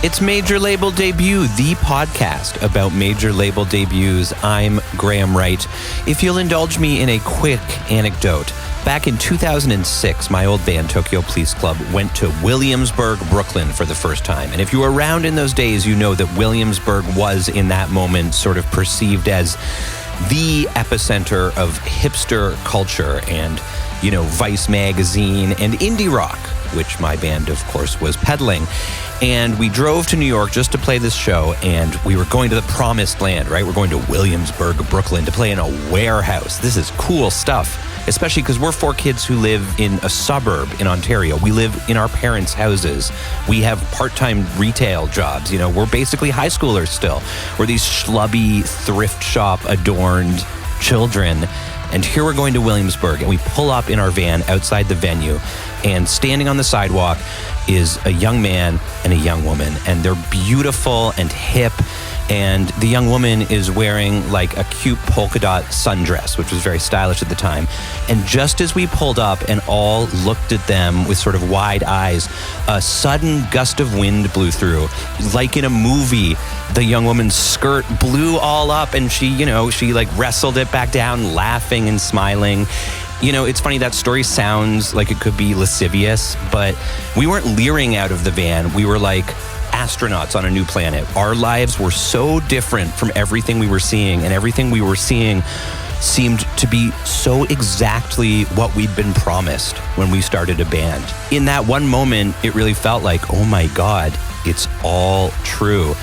It's Major Label Debut, the podcast about major label debuts. I'm Graham Wright. If you'll indulge me in a quick anecdote, back in 2006, my old band, Tokyo Police Club, went to Williamsburg, Brooklyn for the first time. And if you were around in those days, you know that Williamsburg was, in that moment, sort of perceived as the epicenter of hipster culture and, you know, Vice magazine and indie rock, which my band, of course, was peddling. And we drove to New York just to play this show, and we were going to the promised land, right? We're going to Williamsburg, Brooklyn to play in a warehouse. This is cool stuff, especially because we're four kids who live in a suburb in Ontario. We live in our parents' houses. We have part-time retail jobs. You know, we're basically high schoolers still. We're these schlubby, thrift shop adorned children. And here we're going to Williamsburg, and we pull up in our van outside the venue, and standing on the sidewalk is a young man and a young woman, and they're beautiful and hip, and the young woman is wearing like a cute polka dot sundress, which was very stylish at the time. And just as we pulled up and all looked at them with sort of wide eyes, a sudden gust of wind blew through. Like in a movie, the young woman's skirt blew all up, and she like wrestled it back down, laughing and smiling. You know, it's funny, that story sounds like it could be lascivious, but we weren't leering out of the van. We were like astronauts on a new planet. Our lives were so different from everything we were seeing, and everything we were seeing seemed to be so exactly what we'd been promised when we started a band. In that one moment, it really felt like, oh my God, it's all true.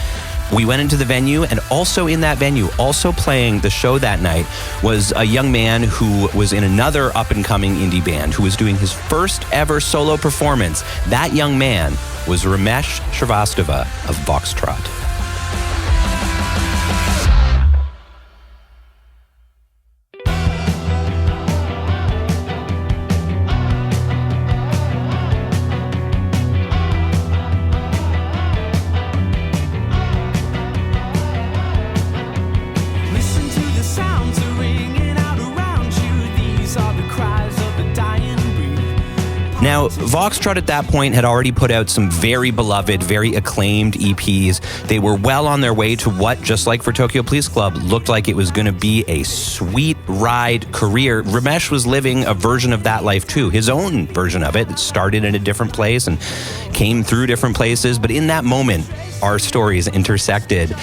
We went into the venue, and also in that venue, also playing the show that night, was a young man who was in another up-and-coming indie band who was doing his first ever solo performance. That young man was Ramesh Srivastava of Voxtrot. Now, Voxtrot at that point had already put out some very beloved, very acclaimed EPs. They were well on their way to what, just like for Tokyo Police Club, looked like it was going to be a sweet ride career. Ramesh was living a version of that life too, his own version of it. It started in a different place and came through different places. But in that moment, our stories intersected.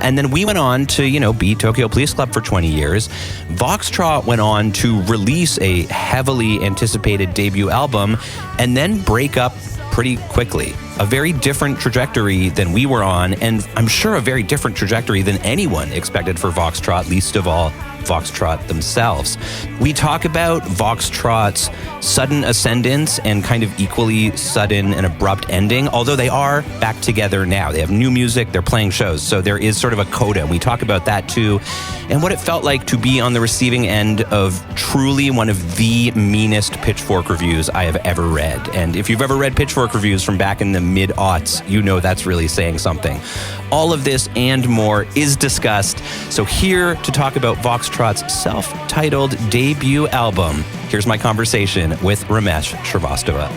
And then we went on to, be Tokyo Police Club for 20 years. Voxtrot went on to release a heavily anticipated debut album and then break up pretty quickly. A very different trajectory than we were on, and I'm sure a very different trajectory than anyone expected for Voxtrot, least of all Voxtrot themselves. We talk about Voxtrot's sudden ascendance and kind of equally sudden and abrupt ending, although they are back together now. They have new music, they're playing shows, so there is sort of a coda, and we talk about that too, and what it felt like to be on the receiving end of truly one of the meanest Pitchfork reviews I have ever read. And if you've ever read Pitchfork reviews from back in the mid-aughts, you know that's really saying something. All of this and more is discussed, so here to talk about Voxtrot's self-titled debut album, here's my conversation with Ramesh Srivastava.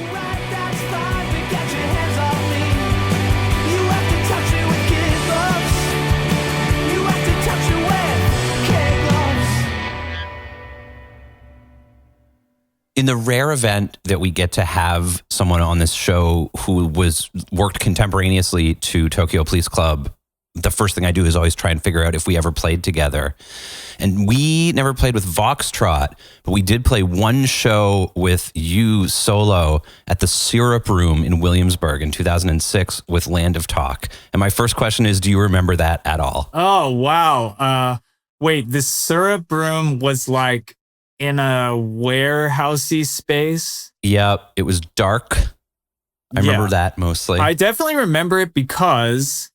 In the rare event that we get to have someone on this show who worked contemporaneously to Tokyo Police Club, the first thing I do is always try and figure out if we ever played together. And we never played with Voxtrot, but we did play one show with you solo at the Syrup Room in Williamsburg in 2006 with Land of Talk. And my first question is, do you remember that at all? Oh, wow. Wait, the Syrup Room was like in a warehousey space? Yep, it was dark. I remember that mostly. I definitely remember it because,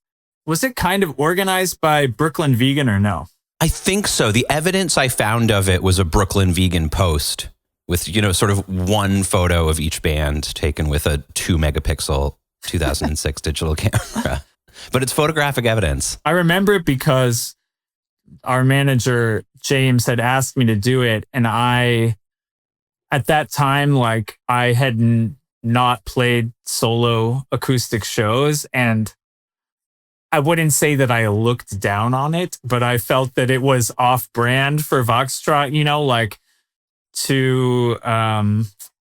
was it kind of organized by Brooklyn Vegan or no? I think so. The evidence I found of it was a Brooklyn Vegan post with, sort of one photo of each band taken with a 2 megapixel 2006 digital camera. But it's photographic evidence. I remember it because our manager, James, had asked me to do it. And I, at that time, I had not played solo acoustic shows. And I wouldn't say that I looked down on it, but I felt that it was off brand for Voxtrot, like too,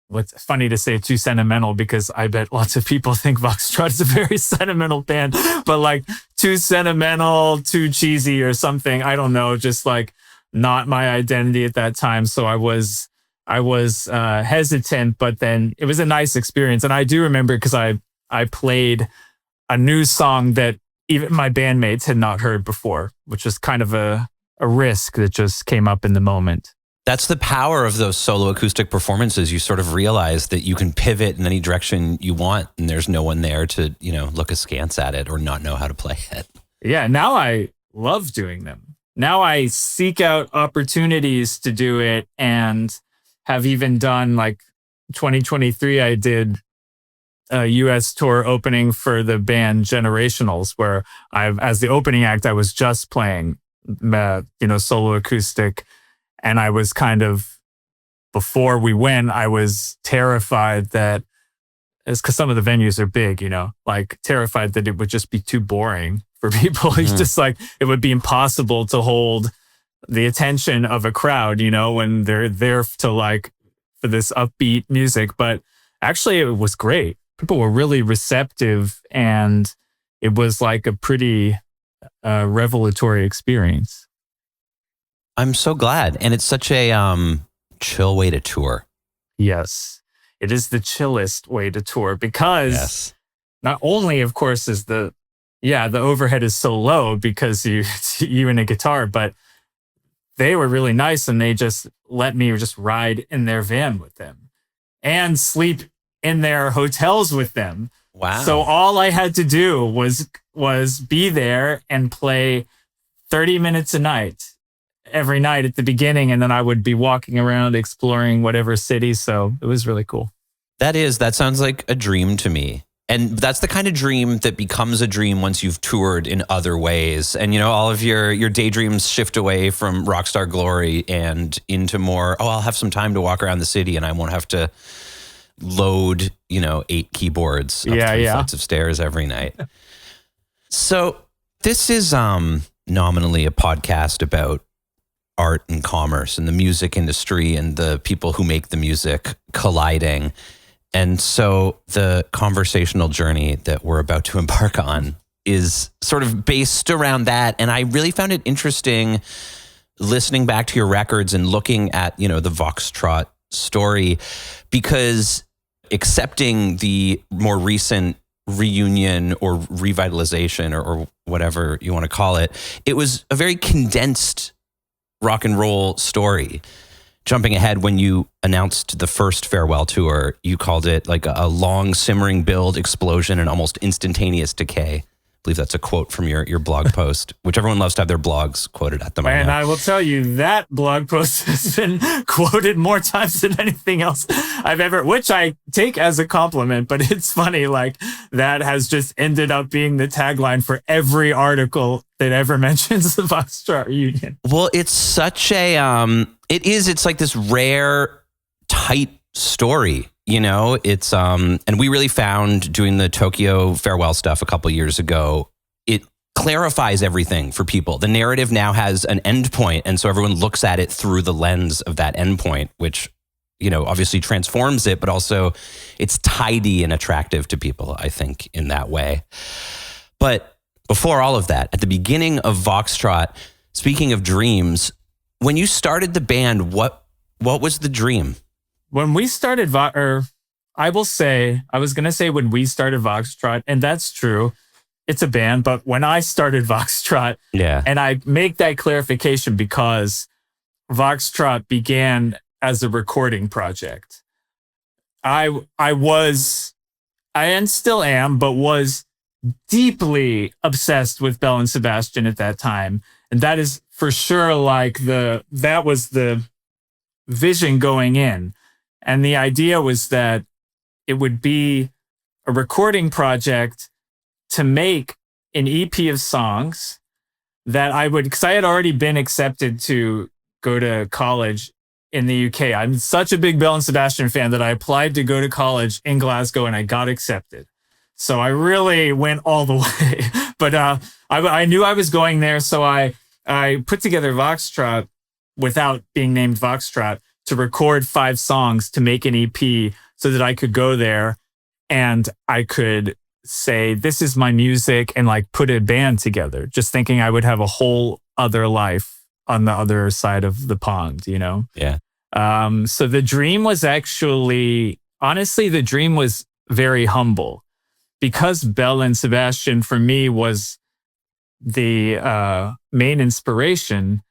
what's funny to say, too sentimental, because I bet lots of people think Voxtrot is a very sentimental band, but like too sentimental, too cheesy or something. I don't know, just like not my identity at that time. So I was hesitant, but then it was a nice experience. And I do remember because I played a new song that even my bandmates had not heard before, which was kind of a risk that just came up in the moment. That's the power of those solo acoustic performances. You sort of realize that you can pivot in any direction you want, and there's no one there to, look askance at it or not know how to play it. Yeah, now I love doing them. Now I seek out opportunities to do it, and have even done, like 2023, I did a US tour opening for the band Generationals, where as the opening act, I was just playing, solo acoustic. And I was kind of, before we went, I was terrified that, it's because some of the venues are big, like terrified that it would just be too boring for people. It's just like, it would be impossible to hold the attention of a crowd, when they're there for this upbeat music. But actually it was great. People were really receptive, and it was like a pretty revelatory experience. I'm so glad. And it's such a chill way to tour. Yes, it is the chillest way to tour, because not only, of course, is the overhead is so low because you and a guitar, but they were really nice, and they just let me just ride in their van with them and sleep in their hotels with them. Wow. So all I had to do was be there and play 30 minutes a night every night at the beginning, and then I would be walking around exploring whatever city. So it was really cool. That sounds like a dream to me. And that's the kind of dream that becomes a dream once you've toured in other ways. And, all of your daydreams shift away from rockstar glory and into more, I'll have some time to walk around the city and I won't have to load, 8 keyboards up 3 flights of stairs every night. So this is nominally a podcast about art and commerce and the music industry and the people who make the music colliding. And so the conversational journey that we're about to embark on is sort of based around that. And I really found it interesting listening back to your records and looking at, the Voxtrot story, because accepting the more recent reunion or revitalization or whatever you want to call it, it was a very condensed rock and roll story. Jumping ahead, when you announced the first farewell tour, you called it like a long simmering build, explosion, and almost instantaneous decay. I believe that's a quote from your blog post, which everyone loves to have their blogs quoted at them. And I will tell you that blog post has been quoted more times than anything else I've ever, which I take as a compliment, but it's funny, like that has just ended up being the tagline for every article that ever mentions the Voxtrot reunion. Well, it's such a, it's like this rare, tight story. It's and we really found doing the Tokyo farewell stuff a couple years ago, it clarifies everything for people. The narrative now has an endpoint, and so everyone looks at it through the lens of that endpoint, which obviously transforms it, but also it's tidy and attractive to people, I think, in that way. But before all of that, at the beginning of Voxtrot, speaking of dreams, when you started the band, what was the dream? When we started, I was going to say when we started Voxtrot, and that's true, it's a band, but when I started Voxtrot, and I make that clarification because Voxtrot began as a recording project. I and still am, but was deeply obsessed with Belle and Sebastian at that time. And that is for sure that was the vision going in. And the idea was that it would be a recording project to make an EP of songs that because I had already been accepted to go to college in the UK. I'm such a big Belle and Sebastian fan that I applied to go to college in Glasgow and I got accepted. So I really went all the way. But I knew I was going there. So I put together Voxtrot without being named Voxtrot to record 5 songs to make an EP so that I could go there and I could say, this is my music, and like put a band together, just thinking I would have a whole other life on the other side of the pond, you know? Yeah. So the dream was actually, honestly, the dream was very humble because Belle and Sebastian for me was the main inspiration.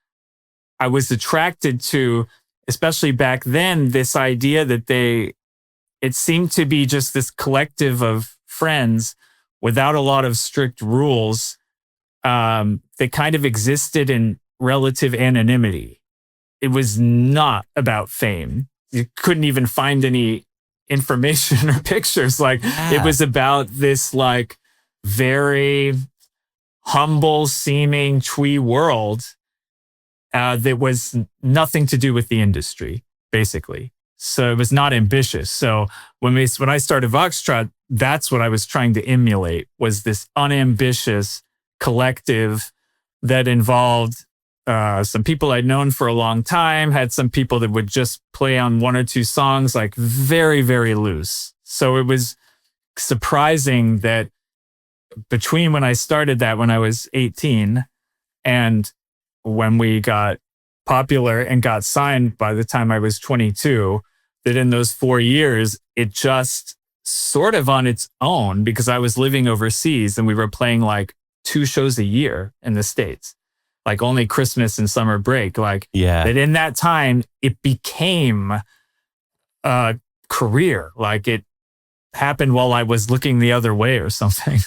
I was attracted to, especially back then, this idea that it seemed to be just this collective of friends without a lot of strict rules that kind of existed in relative anonymity. It was not about fame. You couldn't even find any information or pictures. Like it was about this like very humble seeming twee world that was nothing to do with the industry, basically. So it was not ambitious. So when I started Voxtrot, that's what I was trying to emulate, was this unambitious collective that involved some people I'd known for a long time, had some people that would just play on 1 or 2 songs, like very, very loose. So it was surprising that between when I started that when I was 18 and when we got popular and got signed by the time I was 22, that in those 4 years, it just sort of on its own, because I was living overseas and we were playing like 2 shows a year in the States, like only Christmas and summer break. Like that in that time, it became a career. Like it happened while I was looking the other way or something.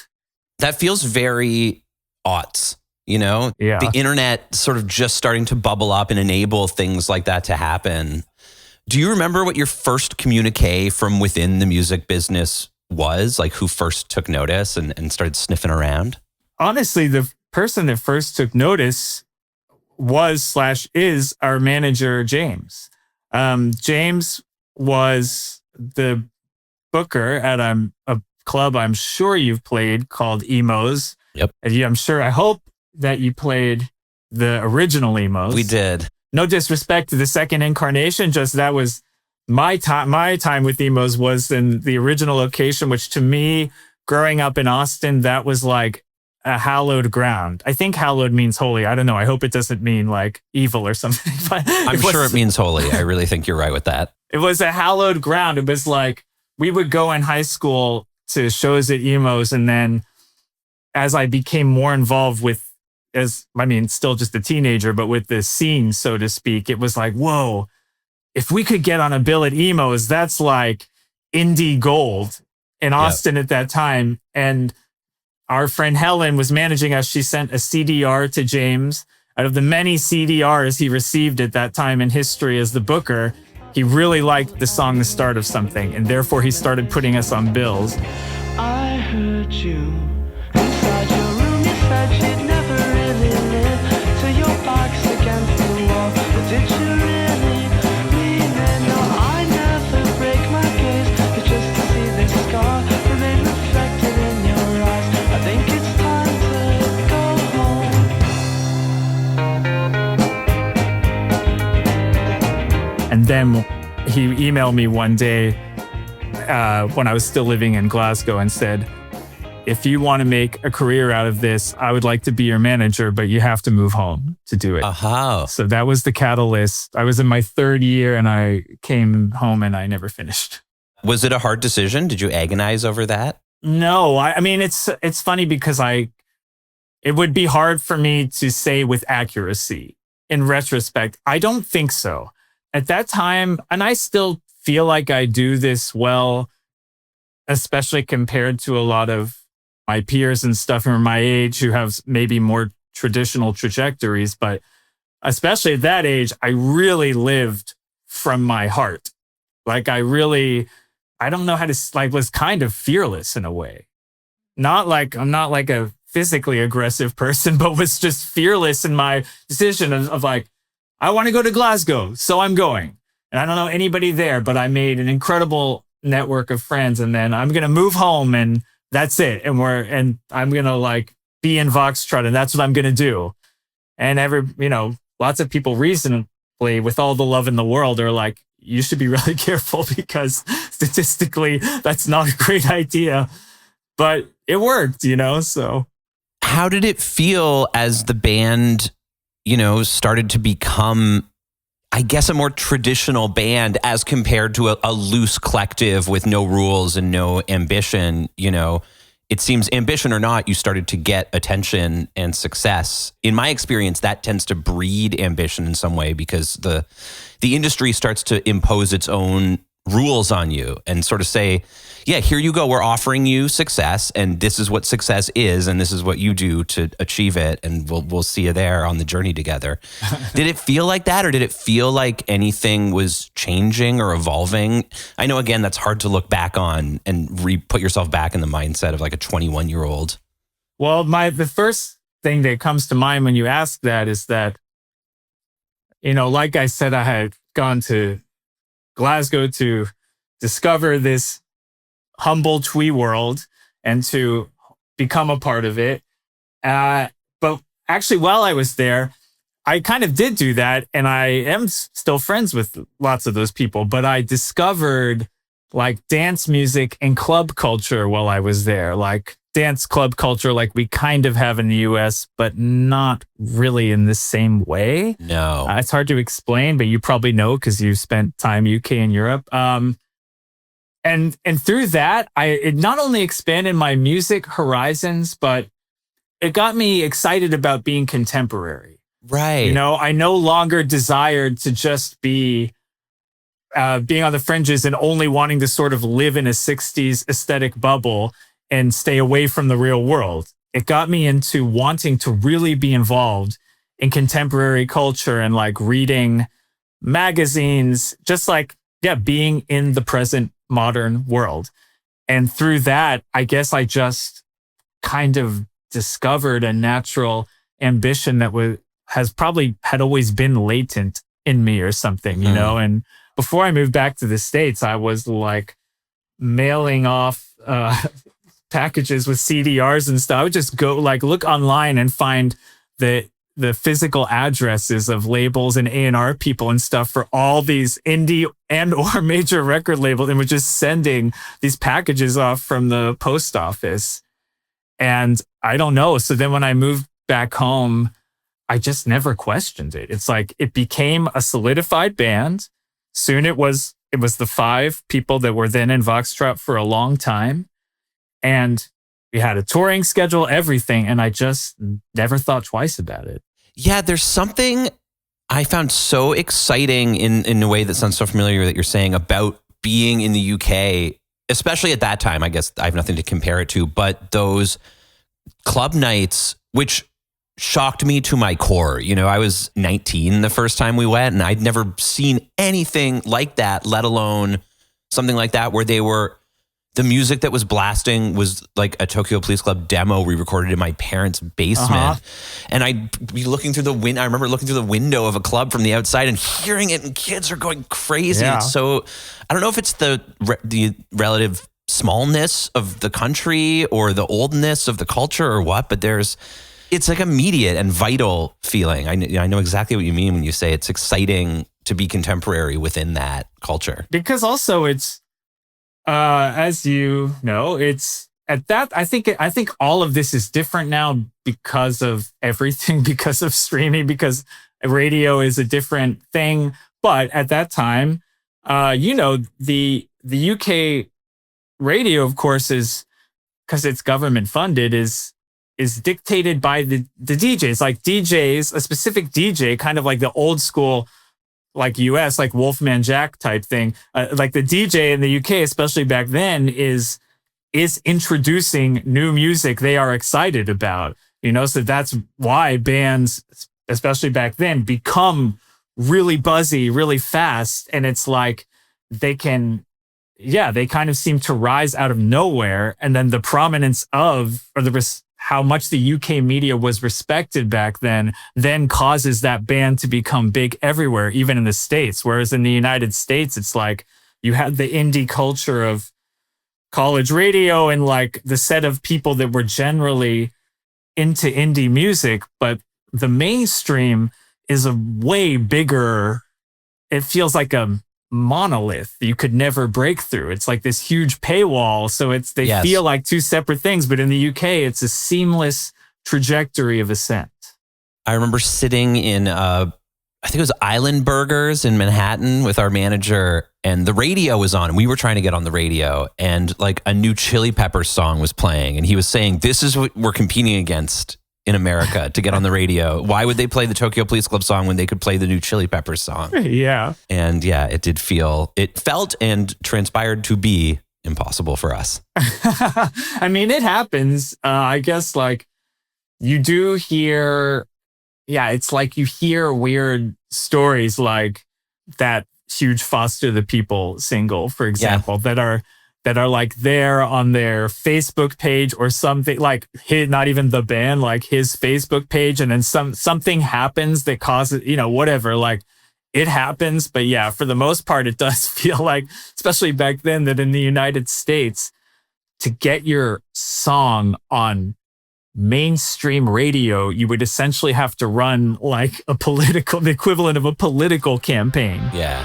That feels very aughts. You know, the internet sort of just starting to bubble up and enable things like that to happen. Do you remember what your first communique from within the music business was? Like who first took notice and started sniffing around? Honestly, the person that first took notice is our manager, James. James was the booker at a club I'm sure you've played called Emos. Yep. I hope that you played the original Emos. We did. No disrespect to the second incarnation, just that was my time. My time with Emos was in the original location, which to me, growing up in Austin, that was like a hallowed ground. I think hallowed means holy. I don't know. I hope it doesn't mean like evil or something. But I'm sure it means holy. I really think you're right with that. It was a hallowed ground. It was like we would go in high school to shows at Emos, and then as I became more involved with, still just a teenager, but with the scene, so to speak, it was like, whoa, if we could get on a bill at Emos, that's like indie gold in Austin at that time. And our friend Helen was managing us. She sent a CDR to James. Out of the many CDRs he received at that time in history as the booker, he really liked the song The Start of Something, and therefore he started putting us on bills. I heard you inside your room. You said you'd never really live till your back's against the wall. But did you really mean it? No, I never break my gaze, but just to see this scar remain reflected in your eyes. I think it's time to go home. And then he emailed me one day when I was still living in Glasgow and said, if you want to make a career out of this, I would like to be your manager, but you have to move home to do it. So that was the catalyst. I was in my 3rd year and I came home and I never finished. Was it a hard decision? Did you agonize over that? No, I mean, it's funny because it would be hard for me to say with accuracy in retrospect. I don't think so. At that time, and I still feel like I do this well, especially compared to a lot of my peers and stuff who are my age who have maybe more traditional trajectories. But especially at that age, I really lived from my heart. Like I don't know how to, like, was kind of fearless in a way. I'm not like a physically aggressive person, but was just fearless in my decision of like, I want to go to Glasgow, so I'm going. And I don't know anybody there, but I made an incredible network of friends. And then I'm going to move home and that's it. And I'm going to like be in Voxtrot and that's what I'm going to do. And lots of people reasonably with all the love in the world are like, you should be really careful because statistically that's not a great idea, but it worked, so. How did it feel as the band, started to become, I guess, a more traditional band as compared to a loose collective with no rules and no ambition? It seems, ambition or not, you started to get attention and success. In my experience, that tends to breed ambition in some way because the industry starts to impose its own rules on you and sort of say, yeah, here you go. We're offering you success and this is what success is and this is what you do to achieve it. And we'll see you there on the journey together. Did it feel like that, or did it feel like anything was changing or evolving? I know, again, that's hard to look back on and put yourself back in the mindset of like a 21-year-old. Well, the first thing that comes to mind when you ask that is that, like I said, I had gone to Glasgow to discover this humble twee world and to become a part of it. But actually, while I was there, I kind of did do that. And I am still friends with lots of those people. But I discovered like dance music and club culture while I was there, like dance club culture like we kind of have in the US, but not really in the same way. No. It's hard to explain, but you probably know because you spent time UK and Europe. And through that, it not only expanded my music horizons, but it got me excited about being contemporary. Right. I no longer desired to just be being on the fringes and only wanting to sort of live in a 60s aesthetic bubble and stay away from the real world. It got me into wanting to really be involved in contemporary culture and like reading magazines, just like, being in the present modern world. And through that, I guess I just kind of discovered a natural ambition that had always been latent in me or something, and before I moved back to the States, I was like mailing off packages with CDRs and stuff. I would just go like look online and find the physical addresses of labels and A&R people and stuff for all these indie and or major record labels, and we're just sending these packages off from the post office. And I don't know. So then when I moved back home, I just never questioned it. It's like it became a solidified band. Soon it was the 5 people that were then in Voxtrot for a long time. And we had a touring schedule, everything. And I just never thought twice about it. Yeah, there's something I found so exciting in a way that sounds so familiar that you're saying about being in the UK, especially at that time. I guess I have nothing to compare it to, but those club nights, which shocked me to my core. I was 19 the first time we went, and I'd never seen anything like that, let alone something like that where the music that was blasting was like a Tokyo Police Club demo we recorded in my parents' basement. And I'd be looking through the window. I remember looking through the window of a club from the outside and hearing it, and kids are going crazy. Yeah. So I don't know if it's the relative smallness of the country or the oldness of the culture or what, but it's like immediate and vital feeling. I know exactly what you mean when you say it's exciting to be contemporary within that culture. Because also it's, as you know, it's at that, I think all of this is different now because of everything, because of streaming, because radio is a different thing. But at that time, the UK radio, of course, is, because it's government funded, is dictated by the DJs. Like DJs, a specific DJ, kind of like the old school, like US, like Wolfman Jack type thing. Like the DJ in the UK, especially back then, is introducing new music they are excited about. So that's why bands, especially back then, become really buzzy, really fast. And it's like they kind of seem to rise out of nowhere. And then the prominence of, or how much the UK media was respected back then causes that band to become big everywhere, even in the States. Whereas in the United States, it's like you had the indie culture of college radio and like the set of people that were generally into indie music, but the mainstream is a way bigger, it feels like a monolith you could never break through. It's like this huge paywall. So they feel like two separate things, but in the UK, it's a seamless trajectory of ascent. I remember sitting in, I think it was Island Burgers in Manhattan with our manager, and the radio was on. We were trying to get on the radio, and like a new Chili Peppers song was playing, and he was saying, "This is what we're competing against in America to get on the radio. Why would they play the Tokyo Police Club song when they could play the new Chili Peppers song?" Yeah. And yeah, it felt and transpired to be impossible for us. I mean, it happens. I guess like you do hear, it's like you hear weird stories like that huge Foster the People single, for example, that are like there on their Facebook page or something, like not even the band, like his Facebook page, and then something happens that causes, whatever, like it happens. But yeah, for the most part, it does feel like, especially back then, that in the United States, to get your song on mainstream radio, you would essentially have to run like the equivalent of a political campaign. Yeah.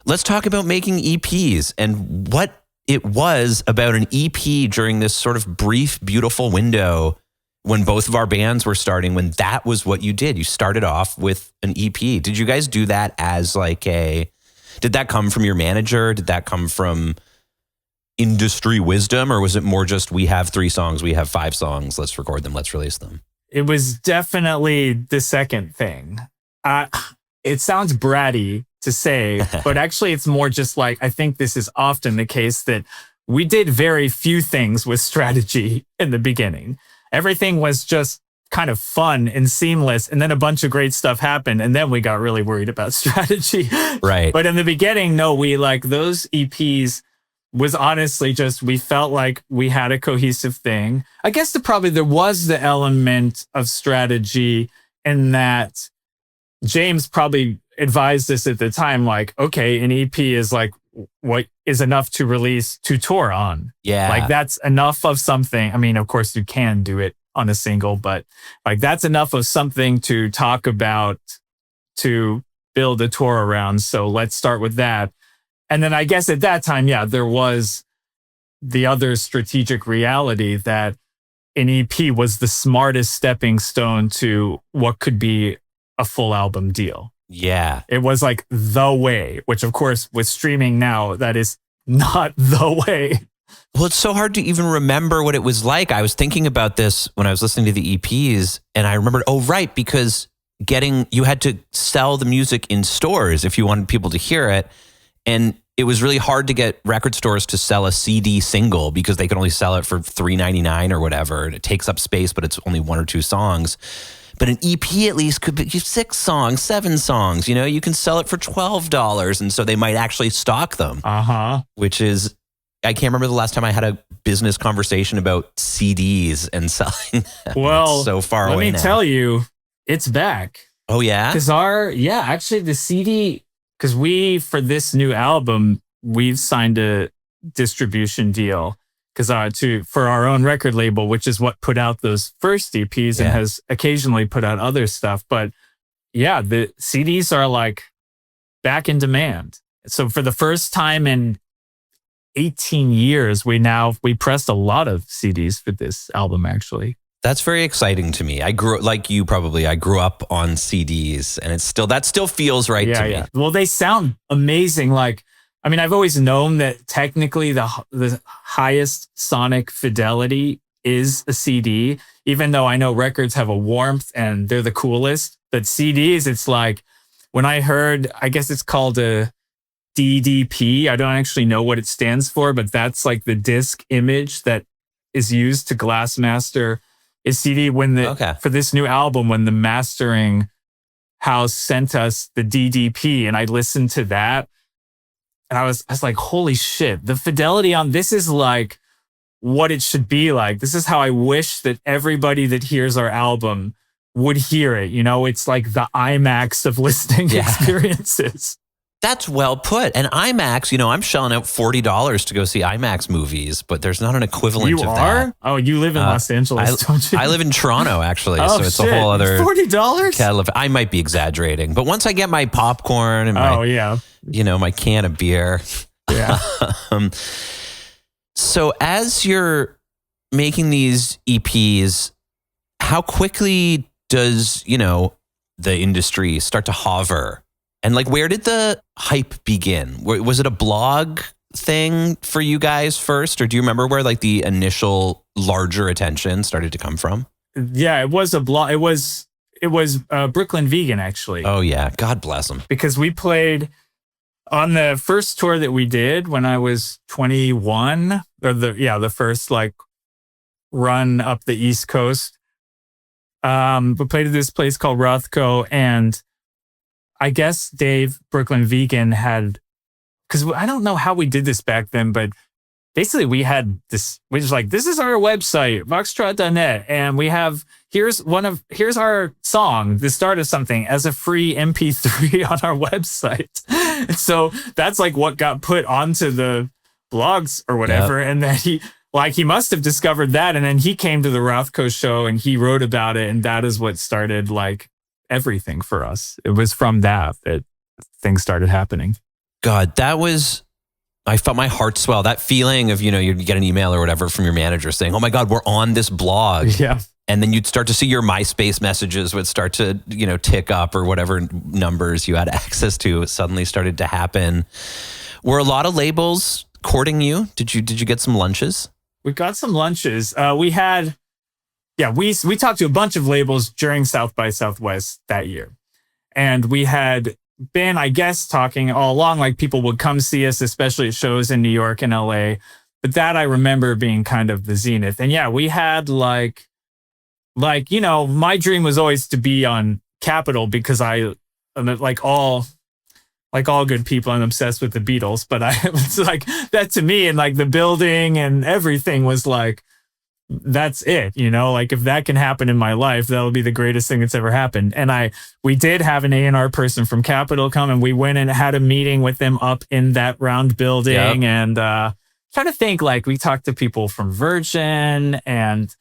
Let's talk about making EPs and what it was about an EP during this sort of brief, beautiful window when both of our bands were starting, when that was what you did. You started off with an EP. Did you guys do that as did that come from your manager? Did that come from industry wisdom? Or was it more just, we have 3 songs, we have 5 songs, let's record them, let's release them? It was definitely the second thing. It sounds bratty to say, but actually it's more just like, I think this is often the case, that we did very few things with strategy in the beginning. Everything was just kind of fun and seamless. And then a bunch of great stuff happened. And then we got really worried about strategy. Right. But in the beginning, no, we like those EPs was honestly just, we felt like we had a cohesive thing. I guess there was the element of strategy in that James probably advised us at the time, like, okay, an EP is like what is enough to tour on. Yeah. Like that's enough of something. I mean, of course you can do it on a single, but like that's enough of something to talk about, to build a tour around. So let's start with that. And then I guess at that time, there was the other strategic reality that an EP was the smartest stepping stone to what could be a full album deal. Yeah. It was like the way, which of course with streaming now, that is not the way. Well, it's so hard to even remember what it was like. I was thinking about this when I was listening to the EPs, and I remembered, right, because you had to sell the music in stores if you wanted people to hear it. And it was really hard to get record stores to sell a CD single because they could only sell it for $3.99 or whatever. And it takes up space, but it's only 1 or 2 songs. But an EP at least could be 6 songs, 7 songs. You can sell it for $12. And so they might actually stock them. Which is, I can't remember the last time I had a business conversation about CDs and selling them. Well, it's so far away now. Let me tell you, it's back. Oh, yeah? Because actually the CD, because for this new album, we've signed a distribution deal for our own record label, which is what put out those first EPs and has occasionally put out other stuff. But the CDs are like back in demand. So for the first time in 18 years, we pressed a lot of CDs for this album, actually. That's very exciting to me. I grew up on CDs, and that still feels right to me. Well, they sound amazing. Like, I mean, I've always known that technically the highest sonic fidelity is a CD, even though I know records have a warmth and they're the coolest. But CDs, it's like, when I heard, I guess it's called a DDP. I don't actually know what it stands for, but that's like the disc image that is used to glass master a CD. For this new album, when the mastering house sent us the DDP, and I listened to that, and I was like, holy shit, the fidelity on this is like what it should be like. This is how I wish that everybody that hears our album would hear it. You know, it's like the IMAX of listening experiences. That's well put. And IMAX, you know, I'm shelling out $40 to go see IMAX movies, but there's not an equivalent of that. Oh, you live in Los Angeles, don't you? I live in Toronto, actually. So it's shit. a whole other $40? I might be exaggerating, but once I get my popcorn and my, you know, my can of beer. Yeah. So as you're making these EPs, how quickly does, you know, the industry start to hover? And like, where did the hype begin? Was it a blog thing for you guys first? Or do you remember where like the initial larger attention started to come from? Yeah, it was a blog. It was Brooklyn Vegan, actually. Oh yeah. God bless them. Because we played on the first tour that we did when I was 21, or the first like run up the East Coast. We played at this place called Rothko, and I guess Dave, Brooklyn Vegan, had, because I don't know how we did this back then, but basically we had this, we just like, this is our website, voxtrot.net, and we have, here's our song, the start of something, as a free MP3 on our website. And so that's like what got put onto the blogs or whatever. Yep. And then he must have discovered that, and then he came to the Rothko show and he wrote about it, and that is what started like everything for us. It was from that things started happening. God, I felt my heart swell. That feeling of, you know, you'd get an email or whatever from your manager saying, oh my God, we're on this blog. Yeah. And then you'd start to see your MySpace messages would start to, you know, tick up, or whatever numbers you had access to suddenly started to happen. Were a lot of labels courting you? Did you get some lunches? We got some lunches. We talked to a bunch of labels during South by Southwest that year. And we had been, I guess, talking all along, like people would come see us, especially at shows in New York and LA. But that I remember being kind of the zenith. And yeah, we had like, you know, my dream was always to be on Capitol, because I'm like all good people, I'm obsessed with the Beatles. But I was like, that to me, and like the building and everything was like, that's it, you know, like if that can happen in my life, that'll be the greatest thing that's ever happened. And we did have an A&R person from Capitol come, and we went and had a meeting with them up in that round building. Yep. And trying to think, like we talked to people from Virgin and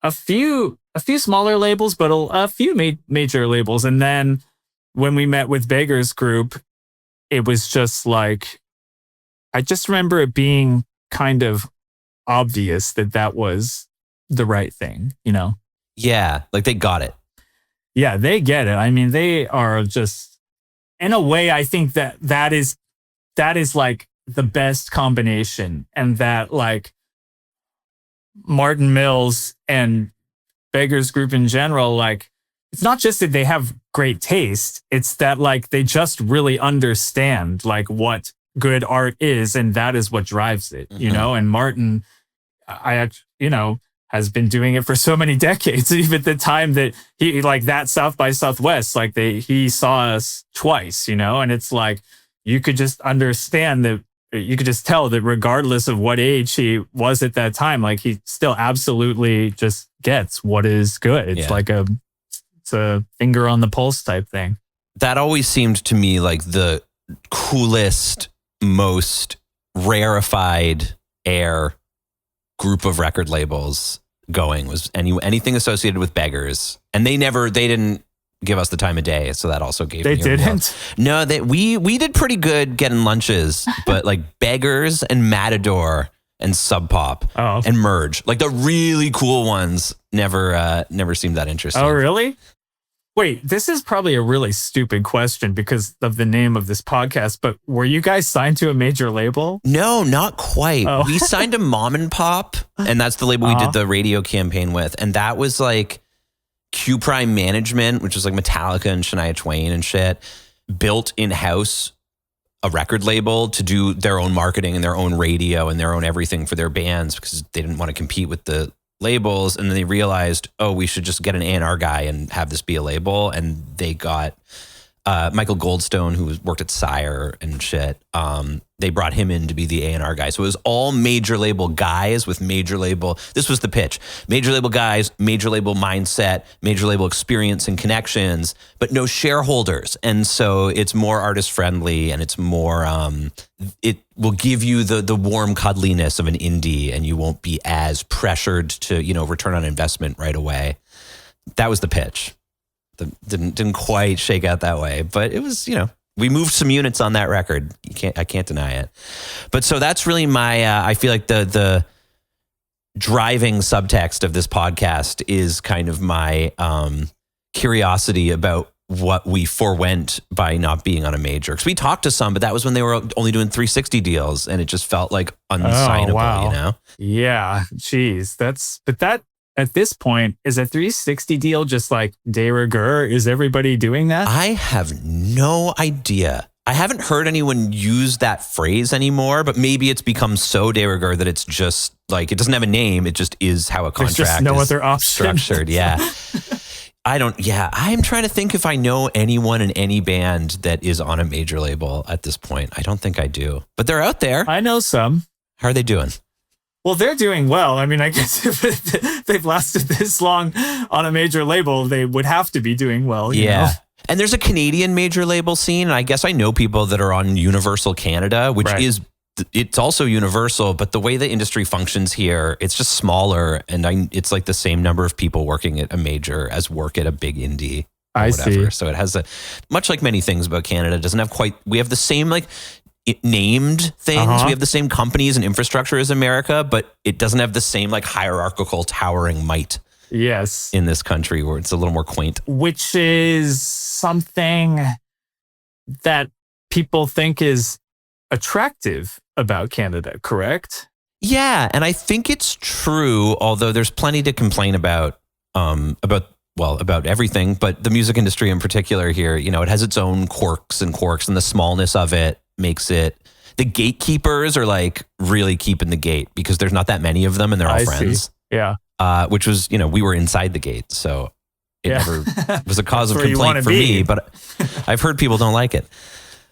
a few smaller labels, but a few major labels. And then when we met with Beggars Group, it was just like, I just remember it being kind of obvious that was the right thing, you know? Yeah, like they got it. Yeah, they get it. I mean, they are just, in a way, I think that is like the best combination, and that like Martin Mills and Beggars Group in general, like it's not just that they have great taste, it's that like they just really understand like what good art is, and that is what drives it, you know? And Martin, has been doing it for so many decades. Even at the time that he, like that South by Southwest, like he saw us twice, you know? And it's like, you could just understand that, you could just tell that regardless of what age he was at that time, like he still absolutely just gets what is good. It's like it's a finger on the pulse type thing. That always seemed to me like the coolest, most rarefied air group of record labels going was anything associated with Beggars. And they didn't give us the time of day, so that also gave me a didn't? No, we did pretty good getting lunches, but like Beggars and Matador and Sub Pop and Merge, like the really cool ones, never seemed that interesting. Oh, really? Wait, this is probably a really stupid question because of the name of this podcast, but were you guys signed to a major label? No, not quite. Oh. We signed to Mom and Pop, and that's the label we did the radio campaign with. And that was like Q Prime Management, which was like Metallica and Shania Twain and shit, built in-house a record label to do their own marketing and their own radio and their own everything for their bands, because they didn't want to compete with the labels. And then they realized, we should just get an A&R guy and have this be a label. And they got Michael Goldstone, who worked at Sire and shit. They brought him in to be the A&R guy. So it was all major label guys with major label. This was the pitch. Major label guys, major label mindset, major label experience and connections, but no shareholders. And so it's more artist friendly, and it's more, it will give you the warm cuddliness of an indie, and you won't be as pressured to, return on investment right away. That was the pitch. Didn't quite shake out that way, but it was, we moved some units on that record. I can't deny it. But so that's really my, I feel like the driving subtext of this podcast is kind of my curiosity about what we forewent by not being on a major. Because we talked to some, but that was when they were only doing 360 deals, and it just felt like unsignable, Oh, wow. Yeah, geez. At this point, is a 360 deal just like de rigueur? Is everybody doing that? I have no idea. I haven't heard anyone use that phrase anymore, but maybe it's become so de rigueur that it's just like, it doesn't have a name. It just is how a contract There's just no is other option. structured. Yeah. I'm trying to think if I know anyone in any band that is on a major label at this point. I don't think I do, but they're out there. I know some. How are they doing? Well, they're doing well. I mean, I guess if they've lasted this long on a major label, they would have to be doing well. You know? And there's a Canadian major label scene. And I guess I know people that are on Universal Canada, which it's also Universal, but the way the industry functions here, it's just smaller. And it's like the same number of people working at a major as work at a big indie. I see. So it has much like many things about Canada, doesn't have we have the same named things. We have the same companies and infrastructure as America, but it doesn't have the same hierarchical towering might. Yes. In this country where it's a little more quaint. Which is something that people think is attractive about Canada, correct? Yeah, and I think it's true, although there's plenty to complain about everything, but the music industry in particular here, it has its own quirks, and the smallness of it makes it, the gatekeepers are really keeping the gate because there's not that many of them and they're all friends. See. Yeah. Which was, we were inside the gate. So it never was a cause of complaint for me, but I've heard people don't like it.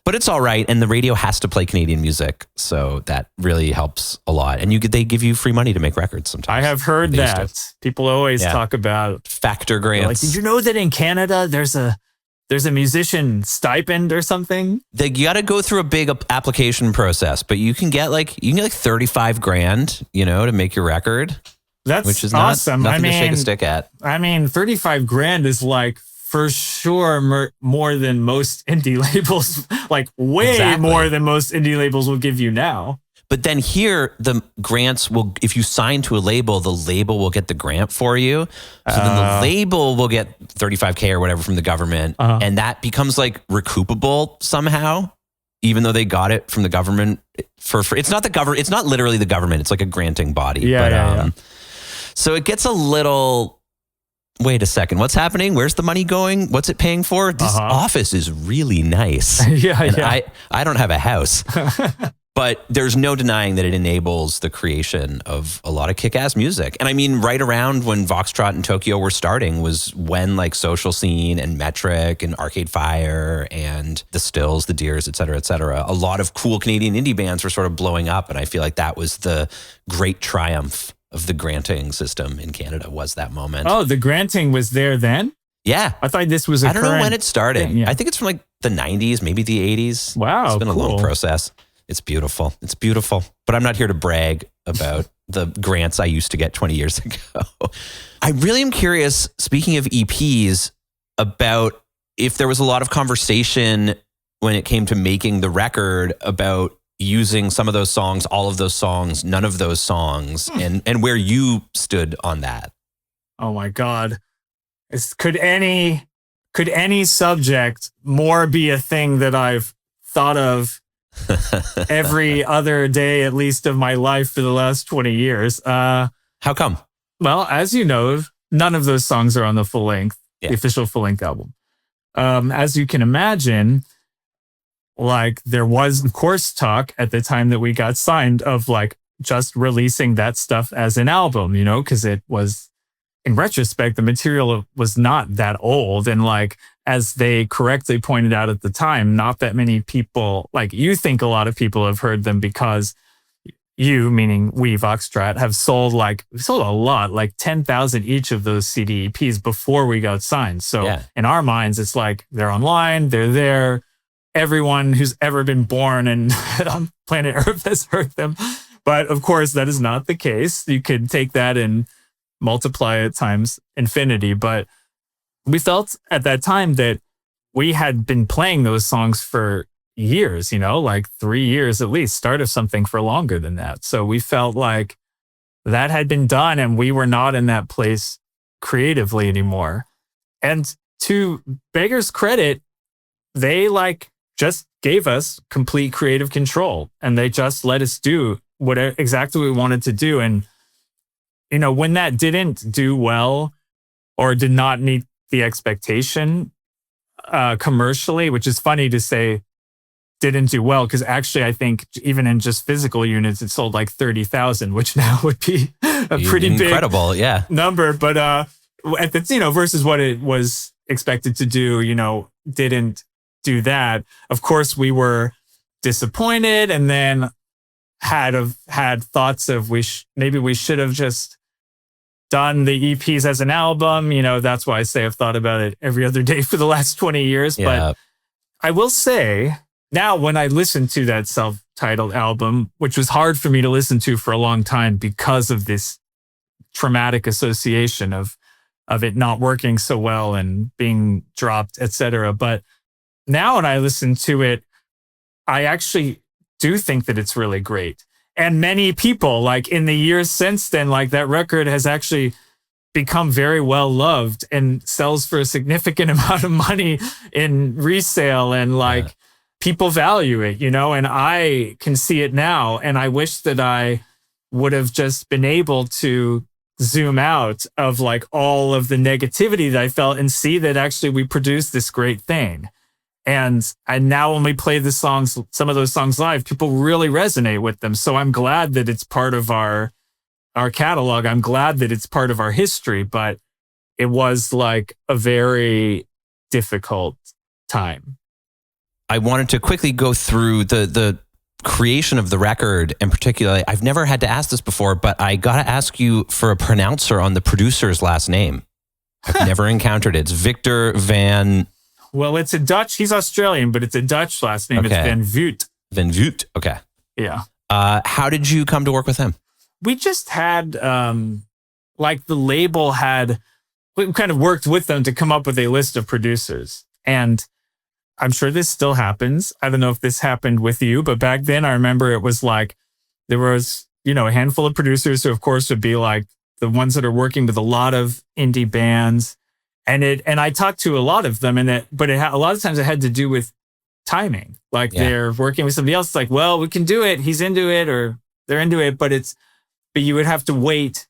But it's all right. And the radio has to play Canadian music. So that really helps a lot. And they give you free money to make records sometimes. I have heard that. People always talk about factor grants. Did you know that in Canada there's a musician stipend or something? You got to go through a big application process, but you can get 35 grand, to make your record. That's which is awesome. Nothing to shake a stick at. I mean, 35 grand is for sure more than most indie labels, way more than most indie labels will give you now. But then here, the grants will, if you sign to a label, the label will get the grant for you. So then the label will get 35K or whatever from the government. And that becomes recoupable somehow, even though they got it from the government for free. It's not the government. It's not literally the government. It's like a granting body. So it gets a little, wait a second, what's happening? Where's the money going? What's it paying for? This office is really nice. I don't have a house. But there's no denying that it enables the creation of a lot of kick-ass music. And I mean, right around when Voxtrot and Tokyo were starting was when Social Scene and Metric and Arcade Fire and The Stills, The Deers, et cetera, a lot of cool Canadian indie bands were sort of blowing up. And I feel like that was the great triumph of the granting system in Canada, was that moment. Oh, the granting was there then? Yeah. I thought this was I don't know when it started. Thing, I think it's from the 90s, maybe the 80s. Wow, it's been a long process. It's beautiful. It's beautiful. But I'm not here to brag about the grants I used to get 20 years ago. I really am curious, speaking of EPs, about if there was a lot of conversation when it came to making the record about using some of those songs, all of those songs, none of those songs, and where you stood on that. Oh my God. Could any subject more be a thing that I've thought of every other day, at least of my life for the last 20 years. How come? Well, as you know, none of those songs are on the the official full length album. As you can imagine, there was, of course, talk at the time that we got signed of just releasing that stuff as an album, because it was, in retrospect, the material was not that old. And as they correctly pointed out at the time, not that many people, like you think a lot of people have heard them because you, meaning we, Voxtrot, have sold a lot, like 10,000 each of those CD EPs before we got signed. So in our minds, it's like they're online, they're there. Everyone who's ever been born and on planet Earth has heard them. But of course, that is not the case. You could take that and multiply it times infinity. But we felt at that time that we had been playing those songs for years, like 3 years at least, start of something for longer than that. So we felt like that had been done and we were not in that place creatively anymore. And to Beggars' credit, they just gave us complete creative control and they just let us do what exactly we wanted to do. And, when that didn't do well or did not meet the expectation commercially, which is funny to say didn't do well, because actually I think even in just physical units, it sold like 30,000, which now would be a pretty incredible, big number. But at the, versus what it was expected to do, didn't do that. Of course, we were disappointed and then had thoughts of maybe we should have just done the EPs as an album. That's why I say I've thought about it every other day for the last 20 years. Yeah. But I will say now when I listen to that self-titled album, which was hard for me to listen to for a long time because of this traumatic association of it not working so well and being dropped, etc. But now when I listen to it, I actually do think that it's really great. And many people, in the years since then, that record has actually become very well loved and sells for a significant amount of money in resale and people value it, and I can see it now. And I wish that I would have just been able to zoom out of all of the negativity that I felt and see that actually we produced this great thing. And now when we play the songs, some of those songs live, people really resonate with them. So I'm glad that it's part of our catalog. I'm glad that it's part of our history, but it was a very difficult time. I wanted to quickly go through the creation of the record, and particularly, I've never had to ask this before, but I got to ask you for a pronouncer on the producer's last name. I've never encountered it. It's Victor Van... Well, it's a Dutch. He's Australian, but it's a Dutch last name. Okay. It's Van Voot. Van Voot. Okay. Yeah. How did you come to work with him? We just had, the label we kind of worked with them to come up with a list of producers. And I'm sure this still happens. I don't know if this happened with you, but back then I remember it was there was, a handful of producers who, of course, would be the ones that are working with a lot of indie bands. And I talked to a lot of them, but a lot of times it had to do with timing. They're working with somebody else. Well, we can do it. He's into it, or they're into it, but you would have to wait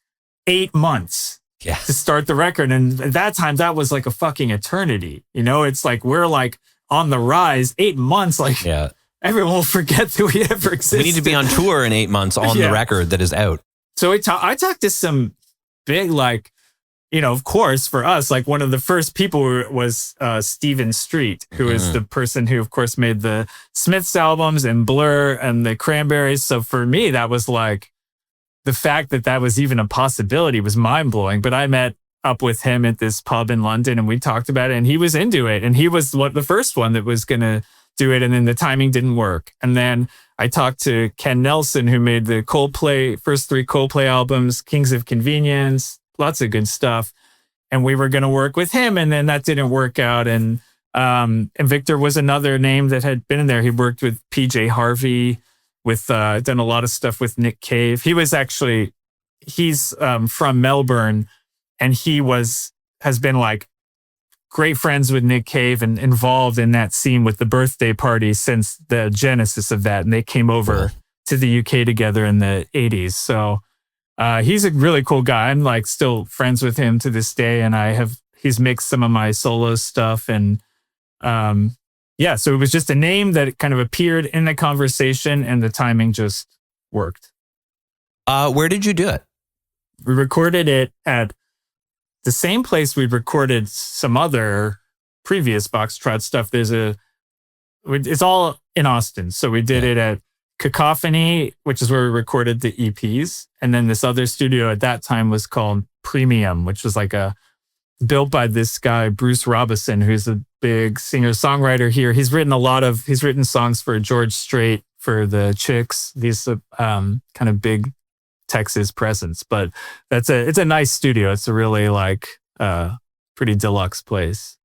8 months to start the record. And at that time, that was a fucking eternity. It's we're on the rise. 8 months, everyone will forget that we ever existed. We need to be on tour in 8 months on the record that is out. So I talked to some big of course, for us, one of the first people was Stephen Street, who is the person who, of course, made the Smiths albums and Blur and the Cranberries. So for me, that was the fact that was even a possibility was mind-blowing. But I met up with him at this pub in London and we talked about it and he was into it. And he was the first one that was going to do it. And then the timing didn't work. And then I talked to Ken Nelson, who made the first 3 Coldplay albums, Kings of Convenience, lots of good stuff. And we were going to work with him. And then that didn't work out. And Victor was another name that had been in there. He worked with PJ Harvey, done a lot of stuff with Nick Cave. He's from Melbourne and he has been great friends with Nick Cave and involved in that scene with the birthday party since the genesis of that. And they came over to the UK together in the 80s. So he's a really cool guy. I'm still friends with him to this day. And he's mixed some of my solo stuff. And so it was just a name that kind of appeared in the conversation and the timing just worked. Where did you do it? We recorded it at the same place we recorded some other previous Voxtrot stuff, it's all in Austin. So we did it at Cacophony, which is where we recorded the EPs. And then this other studio at that time was called Premium, which was like built by this guy, Bruce Robison, who's a big singer-songwriter here. He's written songs for George Strait, for the Chicks, these kind of big Texas presence. But it's a nice studio. It's a really pretty deluxe place.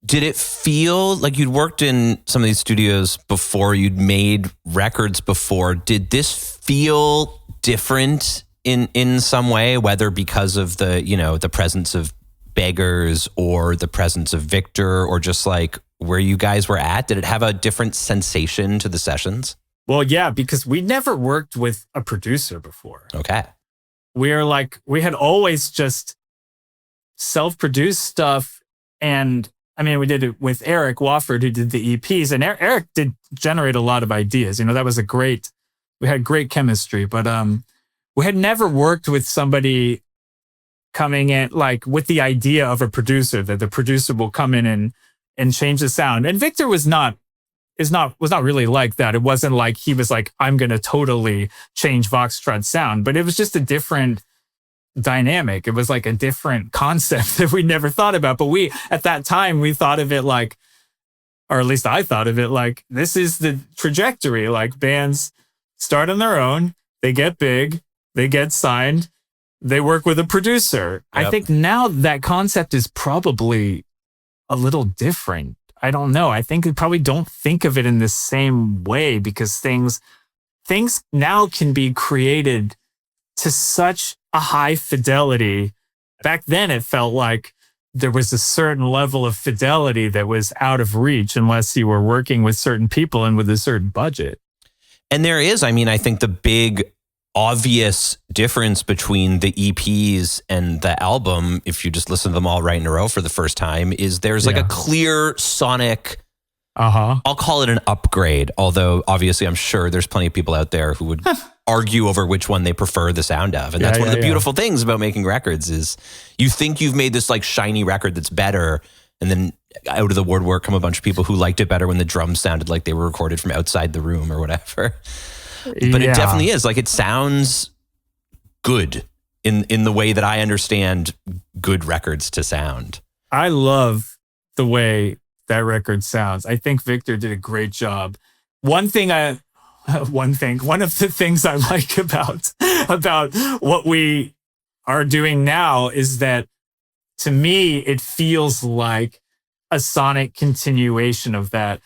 Did it feel like you'd worked in some of these studios before, you'd made records before? Did this feel different in some way, whether because of the presence of Beggars or the presence of Victor, or just like where you guys were at? Did it have a different sensation to the sessions? Well, yeah, because we never worked with a producer before. Okay. We had always just self-produced stuff. And I mean, we did it with Eric Wofford, who did the EPs, and Eric did generate a lot of ideas. That was we had great chemistry, but we had never worked with somebody coming in with the idea of a producer, that the producer will come in and change the sound. And Victor was not really like that. It wasn't like he was like, I'm going to totally change Voxtrot sound, but it was just a different dynamic. It was like a different concept that we never thought about. But at that time, we thought of it or at least I thought of it this is the trajectory. Bands start on their own, they get big, they get signed, they work with a producer. Yep. I think now that concept is probably a little different. I don't know. I think we probably don't think of it in the same way, because things now can be created to such a high fidelity. Back then, it felt like there was a certain level of fidelity that was out of reach unless you were working with certain people and with a certain budget. And there is, I think the big obvious difference between the EPs and the album, if you just listen to them all right in a row for the first time, is there's a clear sonic, I'll call it an upgrade. Although obviously I'm sure there's plenty of people out there who would argue over which one they prefer the sound of. And that's one of the beautiful things about making records is you think you've made this shiny record that's better, and then out of the woodwork come a bunch of people who liked it better when the drums sounded like they were recorded from outside the room or whatever. But it definitely is. It sounds good in the way that I understand good records to sound. I love the way that record sounds. I think Victor did a great job. One of the things I like about what we are doing now is that, to me, it feels like a sonic continuation of that.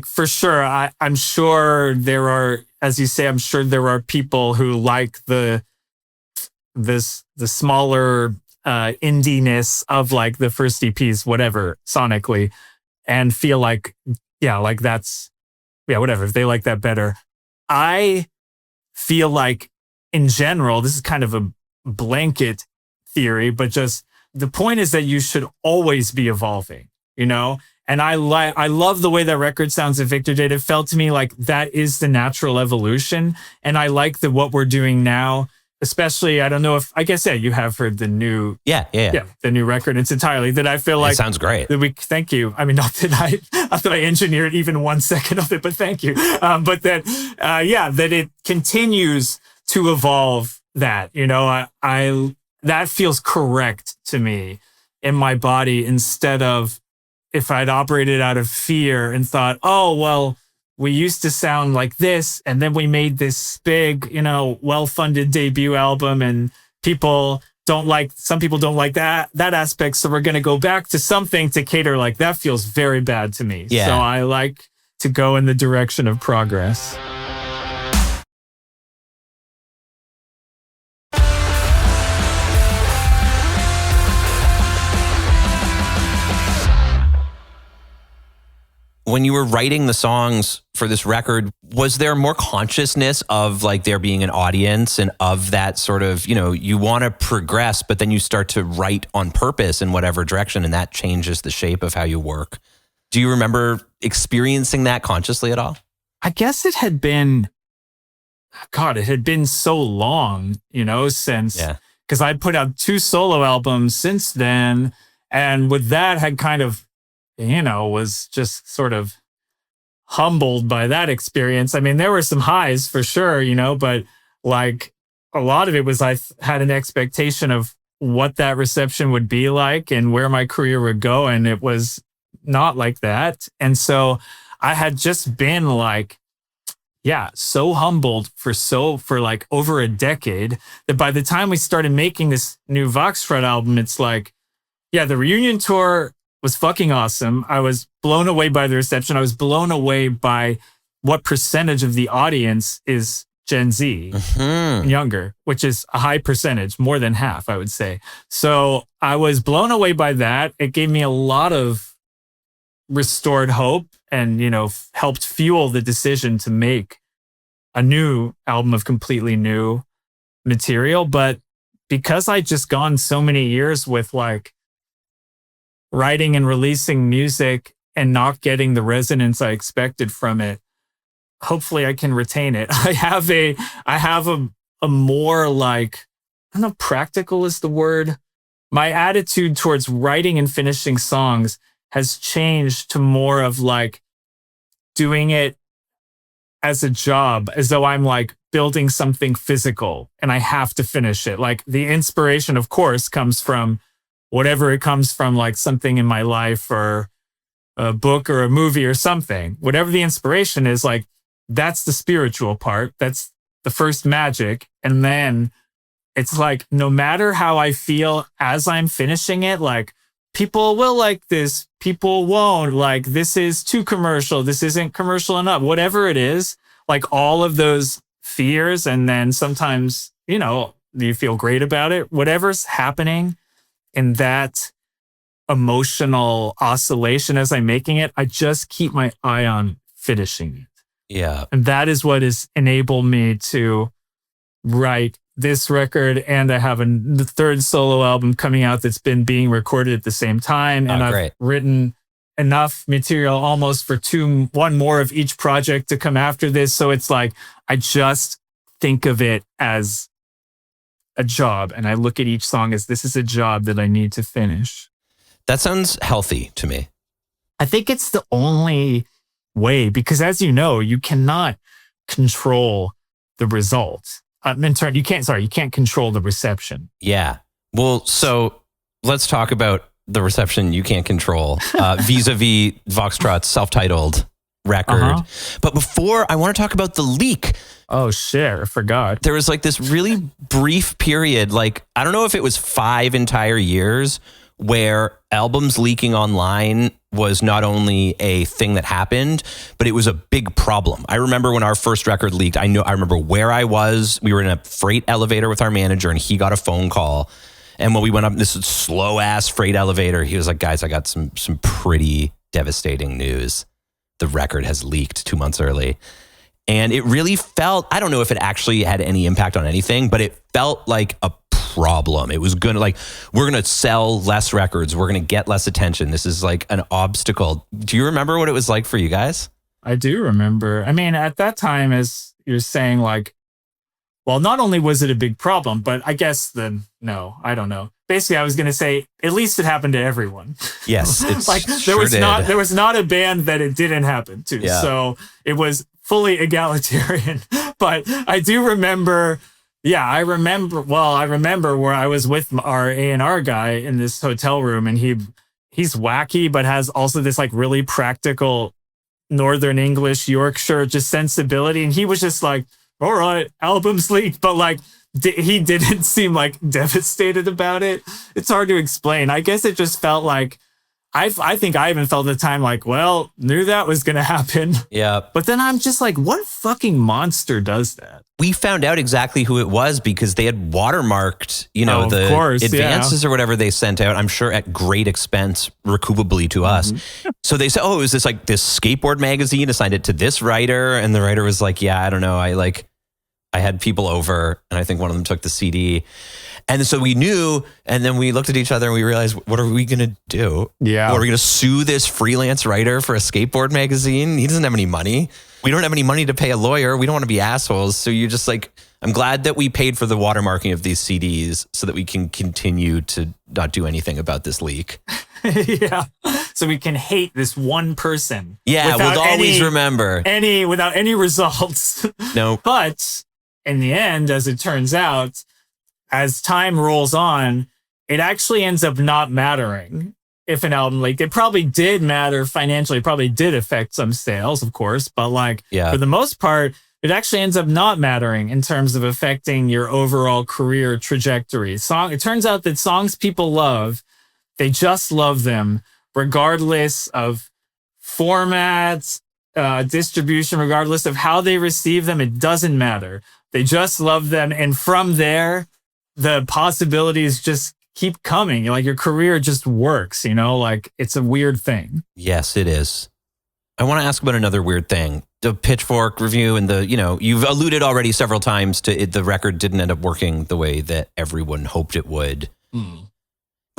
For sure, I'm sure there are, as you say, I'm sure there are people who like the smaller indiness of the first EPs, whatever, sonically, and feel whatever, if they like that better. I feel like, in general, this is kind of a blanket theory, but just the point is that you should always be evolving, And I love the way that record sounds that Victor did. It felt to me like that is the natural evolution. And I like that what we're doing now, especially, I don't know if, I guess, you have heard the new, the new record. It's entirely that I feel like. It sounds great. Thank you. Not that I engineered even 1 second of it, but thank you. But that it continues to evolve that, that feels correct to me in my body, instead of if I'd operated out of fear and thought, oh, well, we used to sound like this, and then we made this big, well-funded debut album, and some people don't like that aspect, so we're going to go back to something to cater like that. Feels very bad to me. Yeah. So I like to go in the direction of progress. When you were writing the songs for this record, was there more consciousness of there being an audience and of that sort of, you want to progress, but then you start to write on purpose in whatever direction, and that changes the shape of how you work? Do you remember experiencing that consciously at all? I guess it had been so long, since, because I'd put out 2 solo albums since then. And with that had kind of, was just sort of humbled by that experience. I mean, there were some highs for sure, but like a lot of it was I had an expectation of what that reception would be like and where my career would go. And it was not like that. And so I had just been like, so humbled for like over a decade that by the time we started making this new Voxtrot album, it's like, the reunion tour was fucking awesome. I was blown away by the reception. I was blown away by what percentage of the audience is Gen Z and younger, which is a high percentage, more than half, I would say. So I was blown away by that. It gave me a lot of restored hope and, helped fuel the decision to make a new album of completely new material. But because I'd just gone so many years with like writing and releasing music and not getting the resonance I expected from it, hopefully I can retain it. I have a more like, I don't know, practical is the word. My attitude towards writing and finishing songs has changed to more of like doing it as a job, as though I'm like building something physical and I have to finish it. Like the inspiration, of course, comes from whatever it comes from, like something in my life or a book or a movie or something. Whatever the inspiration is, like that's the spiritual part. That's the first magic. And then it's like, no matter how I feel as I'm finishing it, like people will like this, people won't, like this is too commercial, this isn't commercial enough, whatever it is, like all of those fears. And then sometimes, you feel great about it, whatever's happening in that emotional oscillation as I'm making it, I just keep my eye on finishing it. Yeah. And that is what has enabled me to write this record. And I have the third solo album coming out that's been being recorded at the same time. And I've written enough material almost for one more of each project to come after this. So it's like, I just think of it as a job. And I look at each song as this is a job that I need to finish. That sounds healthy to me. I think it's the only way, because as you know, you cannot control the result. You can't control the reception. Yeah. Well, so let's talk about the reception you can't control vis-a-vis Voxtrot's self-titled record. But before, I want to talk about the leak. Oh, shit. I forgot. There was like this really brief period, like, I don't know if it was 5 entire years where albums leaking online was not only a thing that happened, but it was a big problem. I remember when our first record leaked, I remember where I was. We were in a freight elevator with our manager and he got a phone call. And when we went up this slow ass freight elevator, he was like, guys, I got some pretty devastating news. The record has leaked 2 months early. And it really felt, I don't know if it actually had any impact on anything, but it felt like a problem. It was going to like, we're going to sell less records. We're going to get less attention. This is like an obstacle. Do you remember what it was like for you guys? I do remember. I mean, at that time, as you're saying, like, well, not only was it a big problem, but I guess no, I don't know. Basically, I was going to say, at least it happened to everyone. Yes. It's like there was not a band that it didn't happen to. Yeah. So it was fully egalitarian. But I do remember, I remember where I was with our A&R guy in this hotel room, and he's wacky, but has also this like really practical Northern English, Yorkshire just sensibility. And he was just like, all right, album's leaked, but like he didn't seem like devastated about it. It's hard to explain. I guess it just felt like, I think I even felt at the time like, well, knew that was going to happen. Yeah. But then I'm just like, what fucking monster does that? We found out exactly who it was because they had watermarked, the advances or whatever they sent out, I'm sure at great expense, recoupably to us. So they said, it was this skateboard magazine assigned it to this writer. And the writer was like, yeah, I don't know. I had people over and I think one of them took the CD. And so we knew, and then we looked at each other and we realized, what are we going to do? Yeah. Are we going to sue this freelance writer for a skateboard magazine? He doesn't have any money. We don't have any money to pay a lawyer. We don't want to be assholes. So you're just like, I'm glad that we paid for the watermarking of these CDs so that we can continue to not do anything about this leak. Yeah. So we can hate this one person. Yeah, we'll always remember. Without any results. No. But in the end, as it turns out, as time rolls on, it actually ends up not mattering if an album leaked. It probably did matter financially. It probably did affect some sales, of course. But for the most part, it actually ends up not mattering in terms of affecting your overall career trajectory. It turns out that songs people love, they just love them regardless of formats, distribution, regardless of how they receive them. It doesn't matter. They just love them. And from there, the possibilities just keep coming. Like your career just works, like it's a weird thing. Yes, it is. I want to ask about another weird thing. The Pitchfork review and you've alluded already several times to it. The record didn't end up working the way that everyone hoped it would.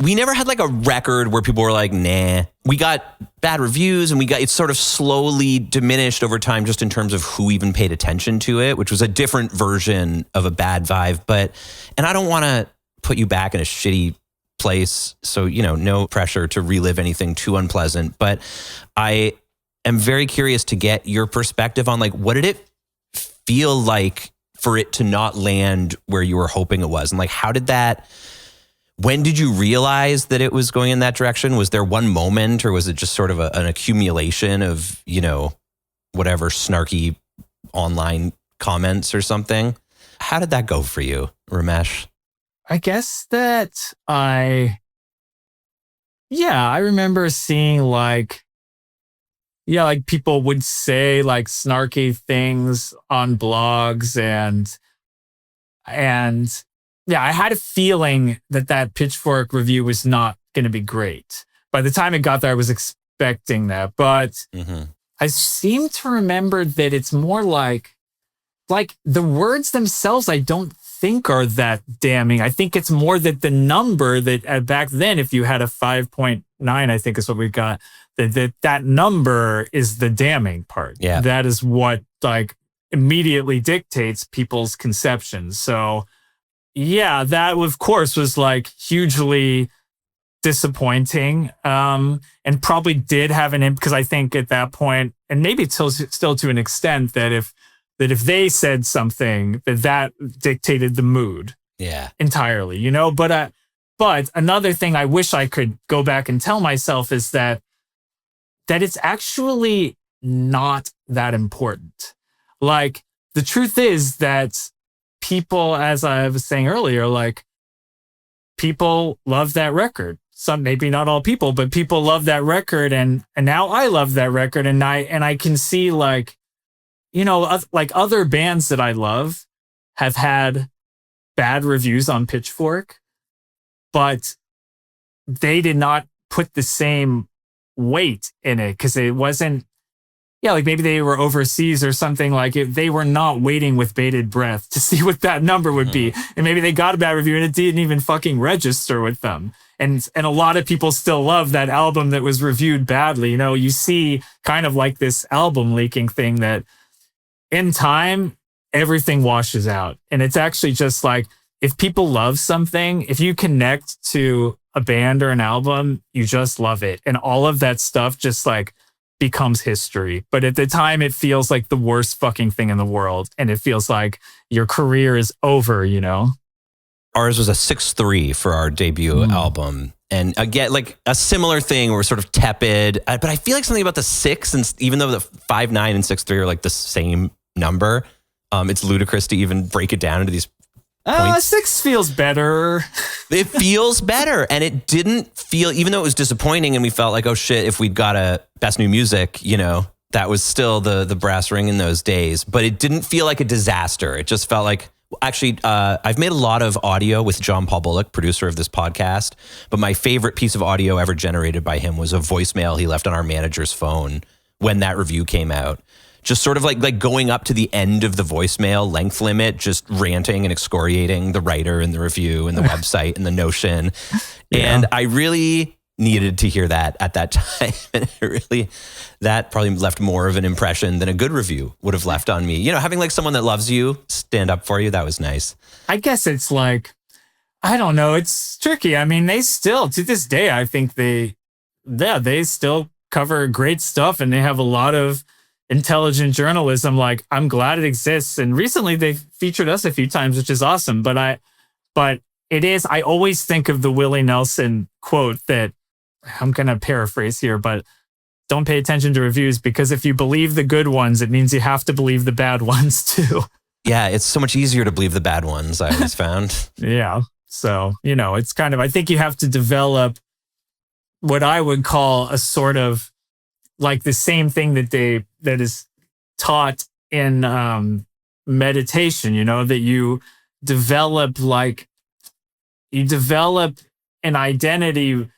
We never had like a record where people were like, nah. We got bad reviews and it's sort of slowly diminished over time just in terms of who even paid attention to it, which was a different version of a bad vibe. And I don't want to put you back in a shitty place. So, no pressure to relive anything too unpleasant. But I am very curious to get your perspective on what did it feel like for it to not land where you were hoping it was? And when did you realize that it was going in that direction? Was there one moment or was it just sort of an accumulation of, whatever snarky online comments or something? How did that go for you, Ramesh? I guess that I remember seeing people would say snarky things on blogs and I had a feeling that Pitchfork review was not going to be great. By the time it got there, I was expecting that, but I seem to remember that it's more like the words themselves, I don't think are that damning. I think it's more that the number that back then, if you had a 5.9, I think is what we got, that number is the damning part. Yeah. That is what immediately dictates people's conceptions. So yeah, that of course was hugely disappointing, and probably did have an impact because I think at that point, and maybe still to an extent, that if they said something that dictated the mood, entirely, But another thing I wish I could go back and tell myself is that it's actually not that important. The truth is that people, as I was saying earlier, people love that record. Some, maybe not all people, but people love that record. And now I love that record. And I can see other bands that I love have had bad reviews on Pitchfork, but they did not put the same weight in it because it wasn't, maybe they were overseas or something they were not waiting with bated breath to see what that number would be. And maybe they got a bad review and it didn't even fucking register with them. And a lot of people still love that album that was reviewed badly. You see kind of this album leaking thing that in time, everything washes out. And it's actually just if people love something, if you connect to a band or an album, you just love it. And all of that stuff just becomes history. But at the time, it feels like the worst fucking thing in the world. And it feels like your career is over, Ours was a 6.3 for our debut album. And again, a similar thing, we're sort of tepid. But I feel something about the 6, and even though the 5.9 and 6.3 are the same number, it's ludicrous to even break it down into these points. 6 feels better. It feels better. And it didn't feel, even though it was disappointing and we felt oh shit, if we'd got a best new music, that was still the brass ring in those days. But it didn't feel like a disaster. It just felt actually, I've made a lot of audio with John Paul Bullock, producer of this podcast. But my favorite piece of audio ever generated by him was a voicemail he left on our manager's phone when that review came out, just sort of like going up to the end of the voicemail length limit, just ranting and excoriating the writer and the review and the website and the Notion. Yeah. And I really needed to hear that at that time. And that probably left more of an impression than a good review would have left on me. You know, having like someone that loves you stand up for you, that was nice. I guess it's like, I don't know. It's tricky. I mean, they still, to this day, I think they still cover great stuff, and they have a lot of intelligent journalism. Like, I'm glad it exists. And recently they've featured us a few times, which is awesome. But it is, I always think of the Willie Nelson quote that I'm going to paraphrase here, but don't pay attention to reviews, because if you believe the good ones, it means you have to believe the bad ones too. Yeah, it's so much easier to believe the bad ones, I always found. Yeah. So, you know, it's kind of, I think you have to develop what I would call a sort of like the same thing that is taught in meditation, you know, that you develop an identity,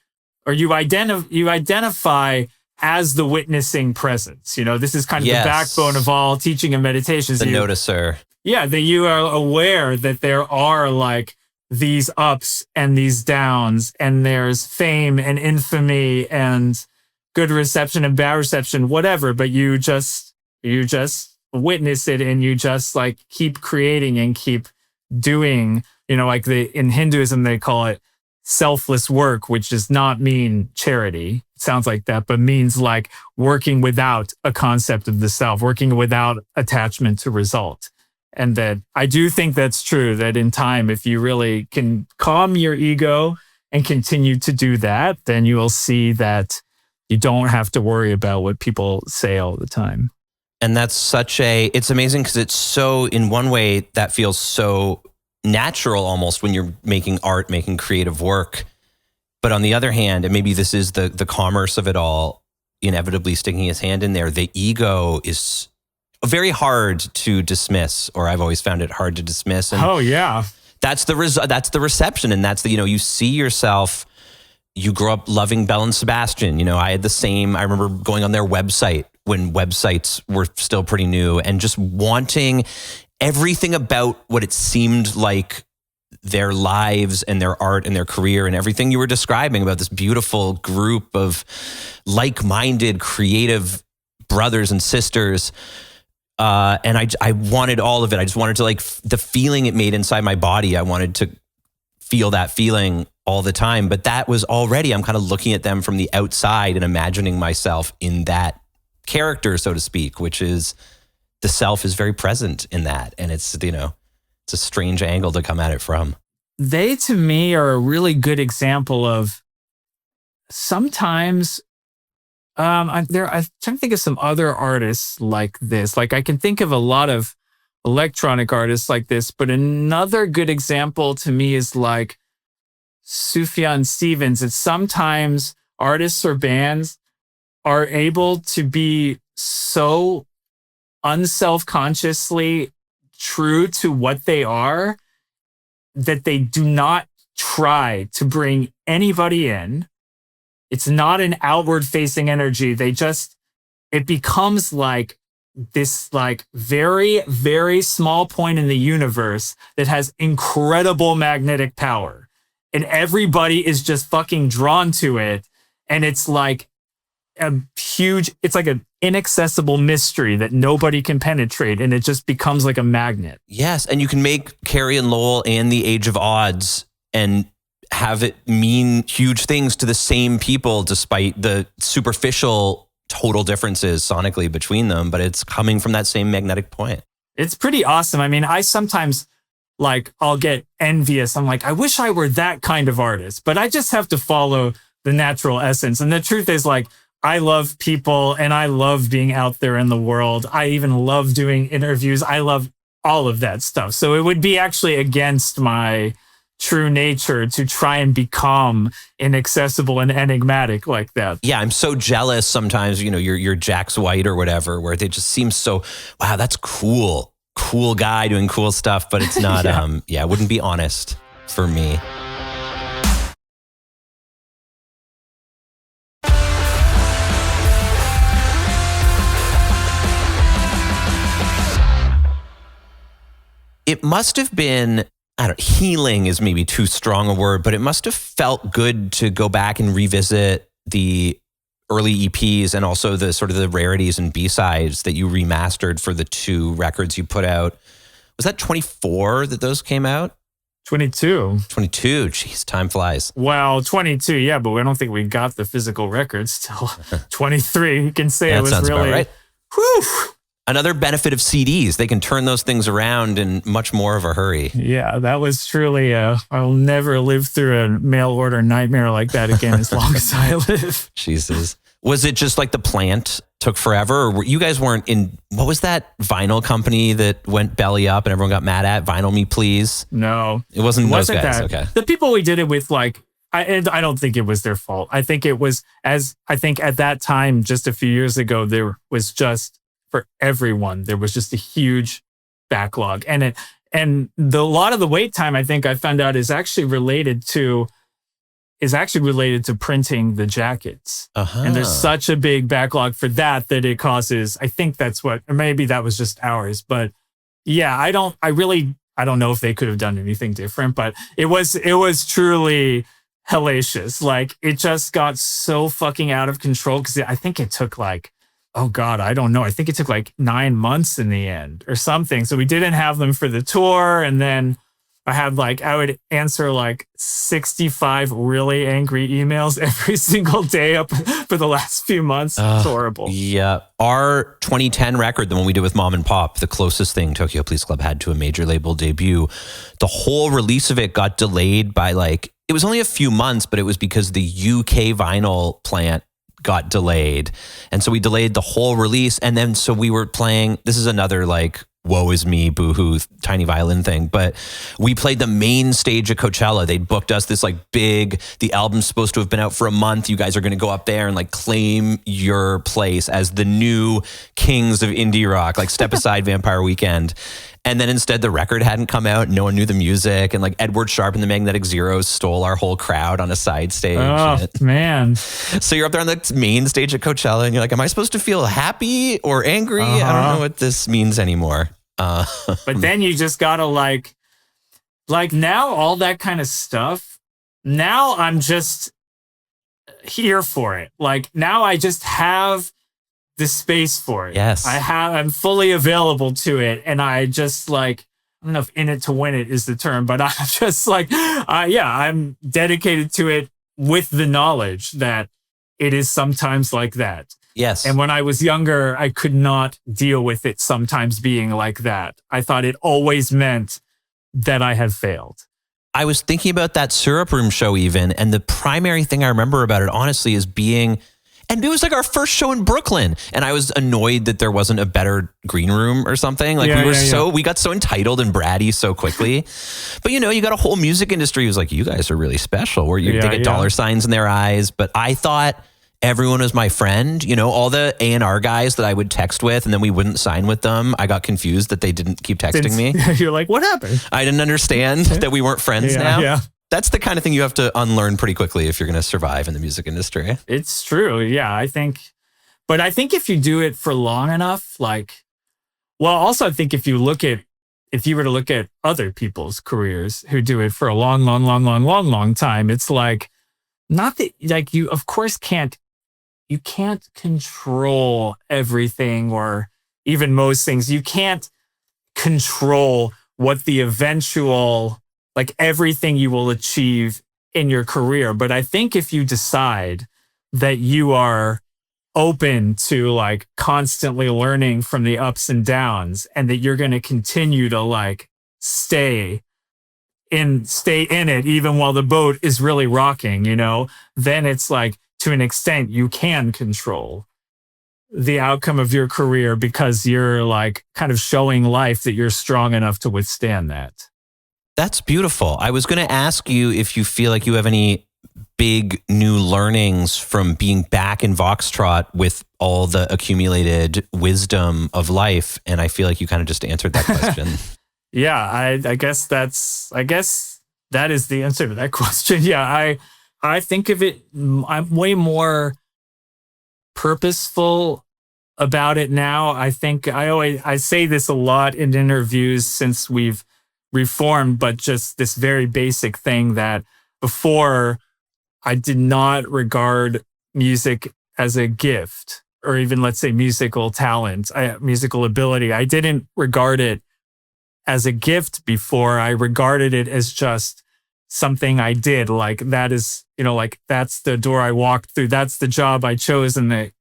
or you identify as the witnessing presence. You know, this is kind of the backbone of all teaching and meditation. The noticer. Yeah, that you are aware that there are like these ups and these downs, and there's fame and infamy and good reception and bad reception, whatever. But you just witness it, and you just like keep creating and keep doing. You know, like in Hinduism, they call it selfless work, which does not mean charity. It sounds like that, but means like working without a concept of the self, working without attachment to result. And that I do think that's true, that in time, if you really can calm your ego and continue to do that, then you will see that you don't have to worry about what people say all the time. And that's it's amazing, because it's so, in one way, that feels so natural almost when you're making art, making creative work. But on the other hand, and maybe this is the commerce of it all, inevitably sticking his hand in there, the ego is very hard to dismiss, or I've always found it hard to dismiss. And oh yeah, that's the reception, and that's the, you know, you see yourself. You grow up loving Belle and Sebastian. You know, I had the same. I remember going on their website when websites were still pretty new, and just wanting everything about what it seemed like their lives and their art and their career and everything you were describing about this beautiful group of like-minded, creative brothers and sisters. And I wanted all of it. I just wanted to, like, the feeling it made inside my body. I wanted to feel that feeling all the time. But that was already, I'm kind of looking at them from the outside and imagining myself in that character, so to speak, which is the self is very present in that. And it's, you know, it's a strange angle to come at it from. They, to me, are a really good example of sometimes I'm trying to think of some other artists like this. Like, I can think of a lot of electronic artists like this, but another good example to me is like Sufjan Stevens. It's sometimes artists or bands are able to be so unselfconsciously true to what they are that they do not try to bring anybody in. It's not an outward facing energy. It becomes like this like very, very small point in the universe that has incredible magnetic power. And everybody is just fucking drawn to it. And it's like it's like an inaccessible mystery that nobody can penetrate. And it just becomes like a magnet. Yes. And you can make Carrie and Lowell and The Age of Odds and have it mean huge things to the same people, despite the superficial total differences sonically between them, but it's coming from that same magnetic point. It's pretty awesome. I mean, I sometimes I'll get envious. I'm like, I wish I were that kind of artist, but I just have to follow the natural essence. And the truth is, like, I love people and I love being out there in the world. I even love doing interviews. I love all of that stuff. So it would be actually against my true nature to try and become inaccessible and enigmatic like that. Yeah, I'm so jealous sometimes, you know, you're Jax White or whatever, where they just seem so, wow, that's cool guy doing cool stuff, but it's not, it wouldn't be honest for me. it must have been, I don't, healing is maybe too strong a word, but it must have felt good to go back and revisit the early EPs and also the sort of the rarities and B-sides that you remastered for the 2 records you put out. Was that 24 that those came out? 22. 22. Jeez, time flies. Well, 22, yeah, but I don't think we got the physical records till 23. You can say That it was sounds really, about right. whew. Another benefit of CDs, they can turn those things around in much more of a hurry. Yeah, that was truly I'll never live through a mail order nightmare like that again as long as I live. Jesus. Was it just like the plant took forever? Or you guys weren't in, what was that vinyl company that went belly up and everyone got mad at? Vinyl Me Please? No. It wasn't those guys. That. Okay. The people we did it with, like, I don't think it was their fault. I think it was, I think at that time, just a few years ago, there was just, for everyone, there was just a huge backlog. And a lot of the wait time, I think I found out, is actually related to printing the jackets. And there's such a big backlog for that it causes, I think that's what, or maybe that was just ours. But yeah, I don't know if they could have done anything different, but it was truly hellacious. Like, it just got so fucking out of control because I think it took like, oh God, I don't know. I think it took like 9 months in the end or something. So we didn't have them for the tour. And then I would answer like 65 really angry emails every single day up for the last few months. It's horrible. Yeah. Our 2010 record, the one we did with Mom and Pop, the closest thing Tokyo Police Club had to a major label debut, the whole release of it got delayed by it was only a few months, but it was because the UK vinyl plant got delayed. And so we delayed the whole release. And then so we were playing, this is another woe is me, boohoo, tiny violin thing. But we played the main stage at Coachella. They booked us this big, the album's supposed to have been out for a month. You guys are going to go up there and claim your place as the new kings of indie rock, Step Aside Vampire Weekend. And then instead the record hadn't come out. No one knew the music. And Edward Sharpe and the Magnetic Zeros stole our whole crowd on a side stage. Oh, man. So you're up there on the main stage at Coachella and you're like, am I supposed to feel happy or angry? I don't know what this means anymore. But then you just gotta like now all that kind of stuff. Now I'm just here for it. Now I just have the space for it. Yes. I'm fully available to it. And I just I don't know if in it to win it is the term, but I'm just I'm dedicated to it with the knowledge that it is sometimes like that. Yes. And when I was younger, I could not deal with it sometimes being like that. I thought it always meant that I had failed. I was thinking about that Syrup Room show even, and the primary thing I remember about it, honestly, is being, and it was our first show in Brooklyn, and I was annoyed that there wasn't a better green room or something. We got so entitled and bratty so quickly. But you got a whole music industry who's like, you guys are really special, where they get dollar signs in their eyes. But I thought everyone was my friend, all the A&R guys that I would text with and then we wouldn't sign with them. I got confused that they didn't keep texting me. You're like, what happened? I didn't understand that we weren't friends now. Yeah. That's the kind of thing you have to unlearn pretty quickly if you're going to survive in the music industry. It's true. Yeah, I think if you do it for long enough, also I think if you were to look at other people's careers who do it for a long time, it's not that you of course can't control everything or even most things. You can't control what the eventual, everything you will achieve in your career. But I think if you decide that you are open to constantly learning from the ups and downs and that you're going to continue to stay in it even while the boat is really rocking, then it's to an extent, you can control the outcome of your career because you're kind of showing life that you're strong enough to withstand that. That's beautiful. I was going to ask you if you feel like you have any big new learnings from being back in Voxtrot with all the accumulated wisdom of life. And I feel like you kind of just answered that question. Yeah, I guess that is the answer to that question. Yeah, I think of it, I'm way more purposeful about it now. I think I say this a lot in interviews since we've reformed, but just this very basic thing that before I did not regard music as a gift, or even, let's say, musical talent, musical ability. I didn't regard it as a gift before. I regarded it as just something I did. Like, that is, like, that's the door I walked through. That's the job I chose, and the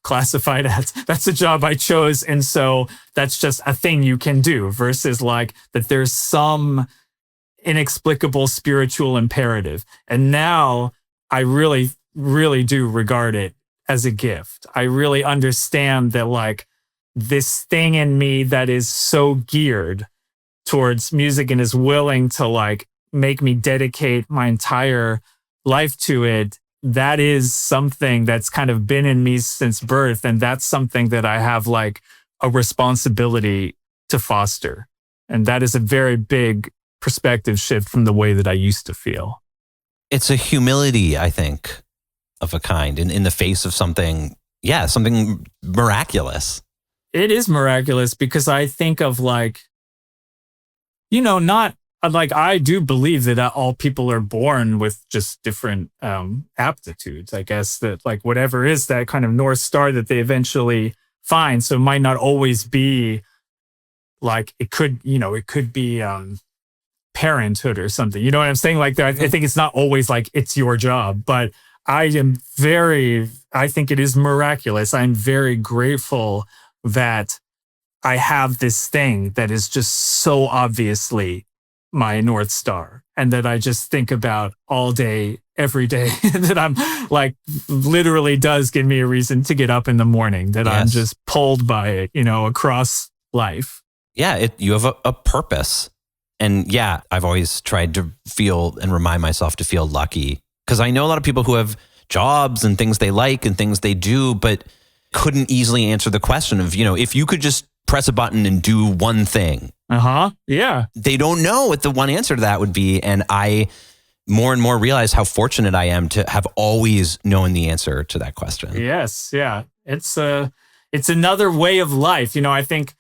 classified as that's the job I chose. And so that's just a thing you can do, versus like that there's some inexplicable spiritual imperative. And now I really, really do regard it as a gift. I really understand that, like, this thing in me that is so geared towards music and is willing to, like, make me dedicate my entire life to it, that is something that's kind of been in me since birth. And that's something that I have, like, a responsibility to foster. And that is a very big perspective shift from the way that I used to feel. It's a humility, I think, of a kind in the face of something miraculous. It is miraculous, because I think of, like, not like, I do believe that all people are born with just different aptitudes. I guess that, like, whatever is that kind of North Star that they eventually find. So it might not always be like, it could be parenthood or something. You know what I'm saying? Like, I think it's not always like it's your job, but I think it is miraculous. I'm very grateful that I have this thing that is just so obviously my North Star, and that I just think about all day, every day, that I'm like, literally does give me a reason to get up in the morning, that I'm just pulled by it, across life. Yeah, you have a purpose. And yeah, I've always tried to feel and remind myself to feel lucky, because I know a lot of people who have jobs and things they like and things they do, but couldn't easily answer the question of, if you could just press a button and do one thing. Yeah. They don't know what the one answer to that would be. And I more and more realize how fortunate I am to have always known the answer to that question. Yes. Yeah. It's another way of life. I think,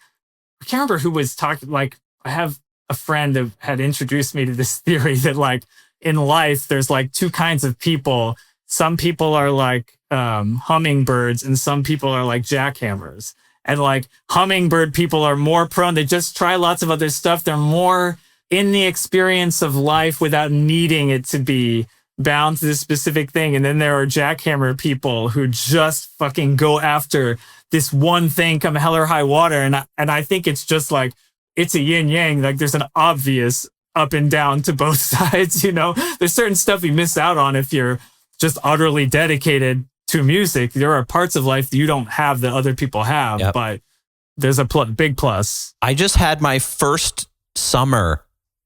I can't remember who was talking, like, I have a friend that had introduced me to this theory that, like, in life, there's like two kinds of people. Some people are like hummingbirds, and some people are like jackhammers. And, like, hummingbird people are more prone. They just try lots of other stuff. They're more in the experience of life without needing it to be bound to this specific thing. And then there are jackhammer people who just fucking go after this one thing, come hell or high water. And I think it's just like, it's a yin yang. Like, there's an obvious up and down to both sides. There's certain stuff you miss out on if you're just utterly dedicated to music. There are parts of life that you don't have that other people have, but there's a big plus. I just had my first summer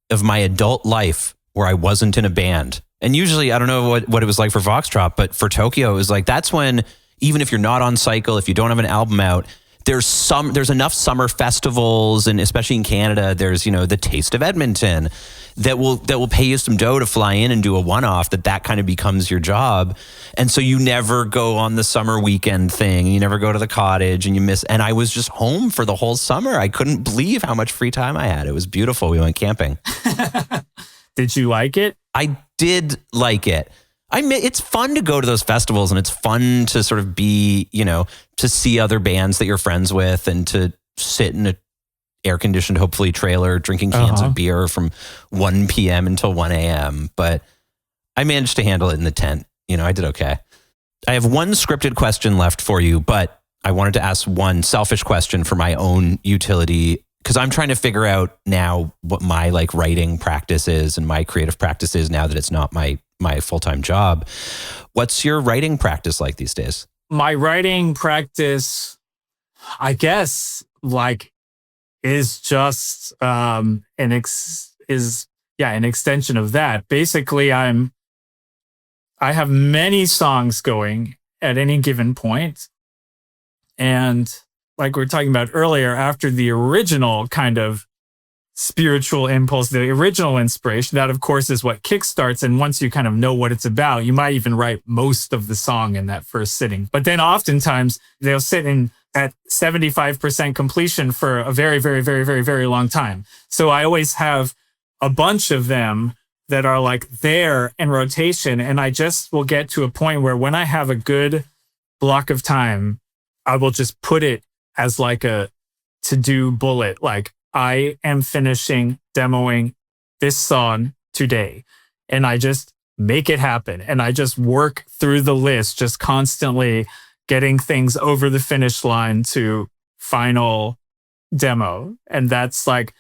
of my adult life where I wasn't in a band. And usually, I don't know what it was like for Voxtrot, but for Tokyo, it was like, that's when, even if you're not on cycle, if you don't have an album out, there's enough summer festivals, and especially in Canada, there's, the Taste of Edmonton that will pay you some dough to fly in and do a one-off, that kind of becomes your job. And so you never go on the summer weekend thing, you never go to the cottage, and and I was just home for the whole summer. I couldn't believe how much free time I had. It was beautiful. We went camping. Did you like it? I did like it. It's fun to go to those festivals, and it's fun to sort of be, to see other bands that you're friends with, and to sit in a air-conditioned, hopefully, trailer drinking cans of beer from 1 p.m. until 1 a.m. But I managed to handle it in the tent. I did okay. I have one scripted question left for you, but I wanted to ask one selfish question for my own utility, because I'm trying to figure out now what my, like, writing practice is and my creative practice is now that it's not my full-time job. What's your writing practice like these days? My writing practice, I guess, like, is just an extension of that. Basically, I have many songs going at any given point. And like we were talking about earlier, after the original kind of spiritual impulse, the original inspiration. That, of course, is what kickstarts. And once you kind of know what it's about, you might even write most of the song in that first sitting. But then oftentimes they'll sit in at 75% completion for a very, very, very, very, very long time. So I always have a bunch of them that are like there in rotation. And I just will get to a point where when I have a good block of time, I will just put it as like a to-do bullet. Like, I am finishing demoing this song today. And I just make it happen. And I just work through the list, just constantly getting things over the finish line to final demo. And that's like,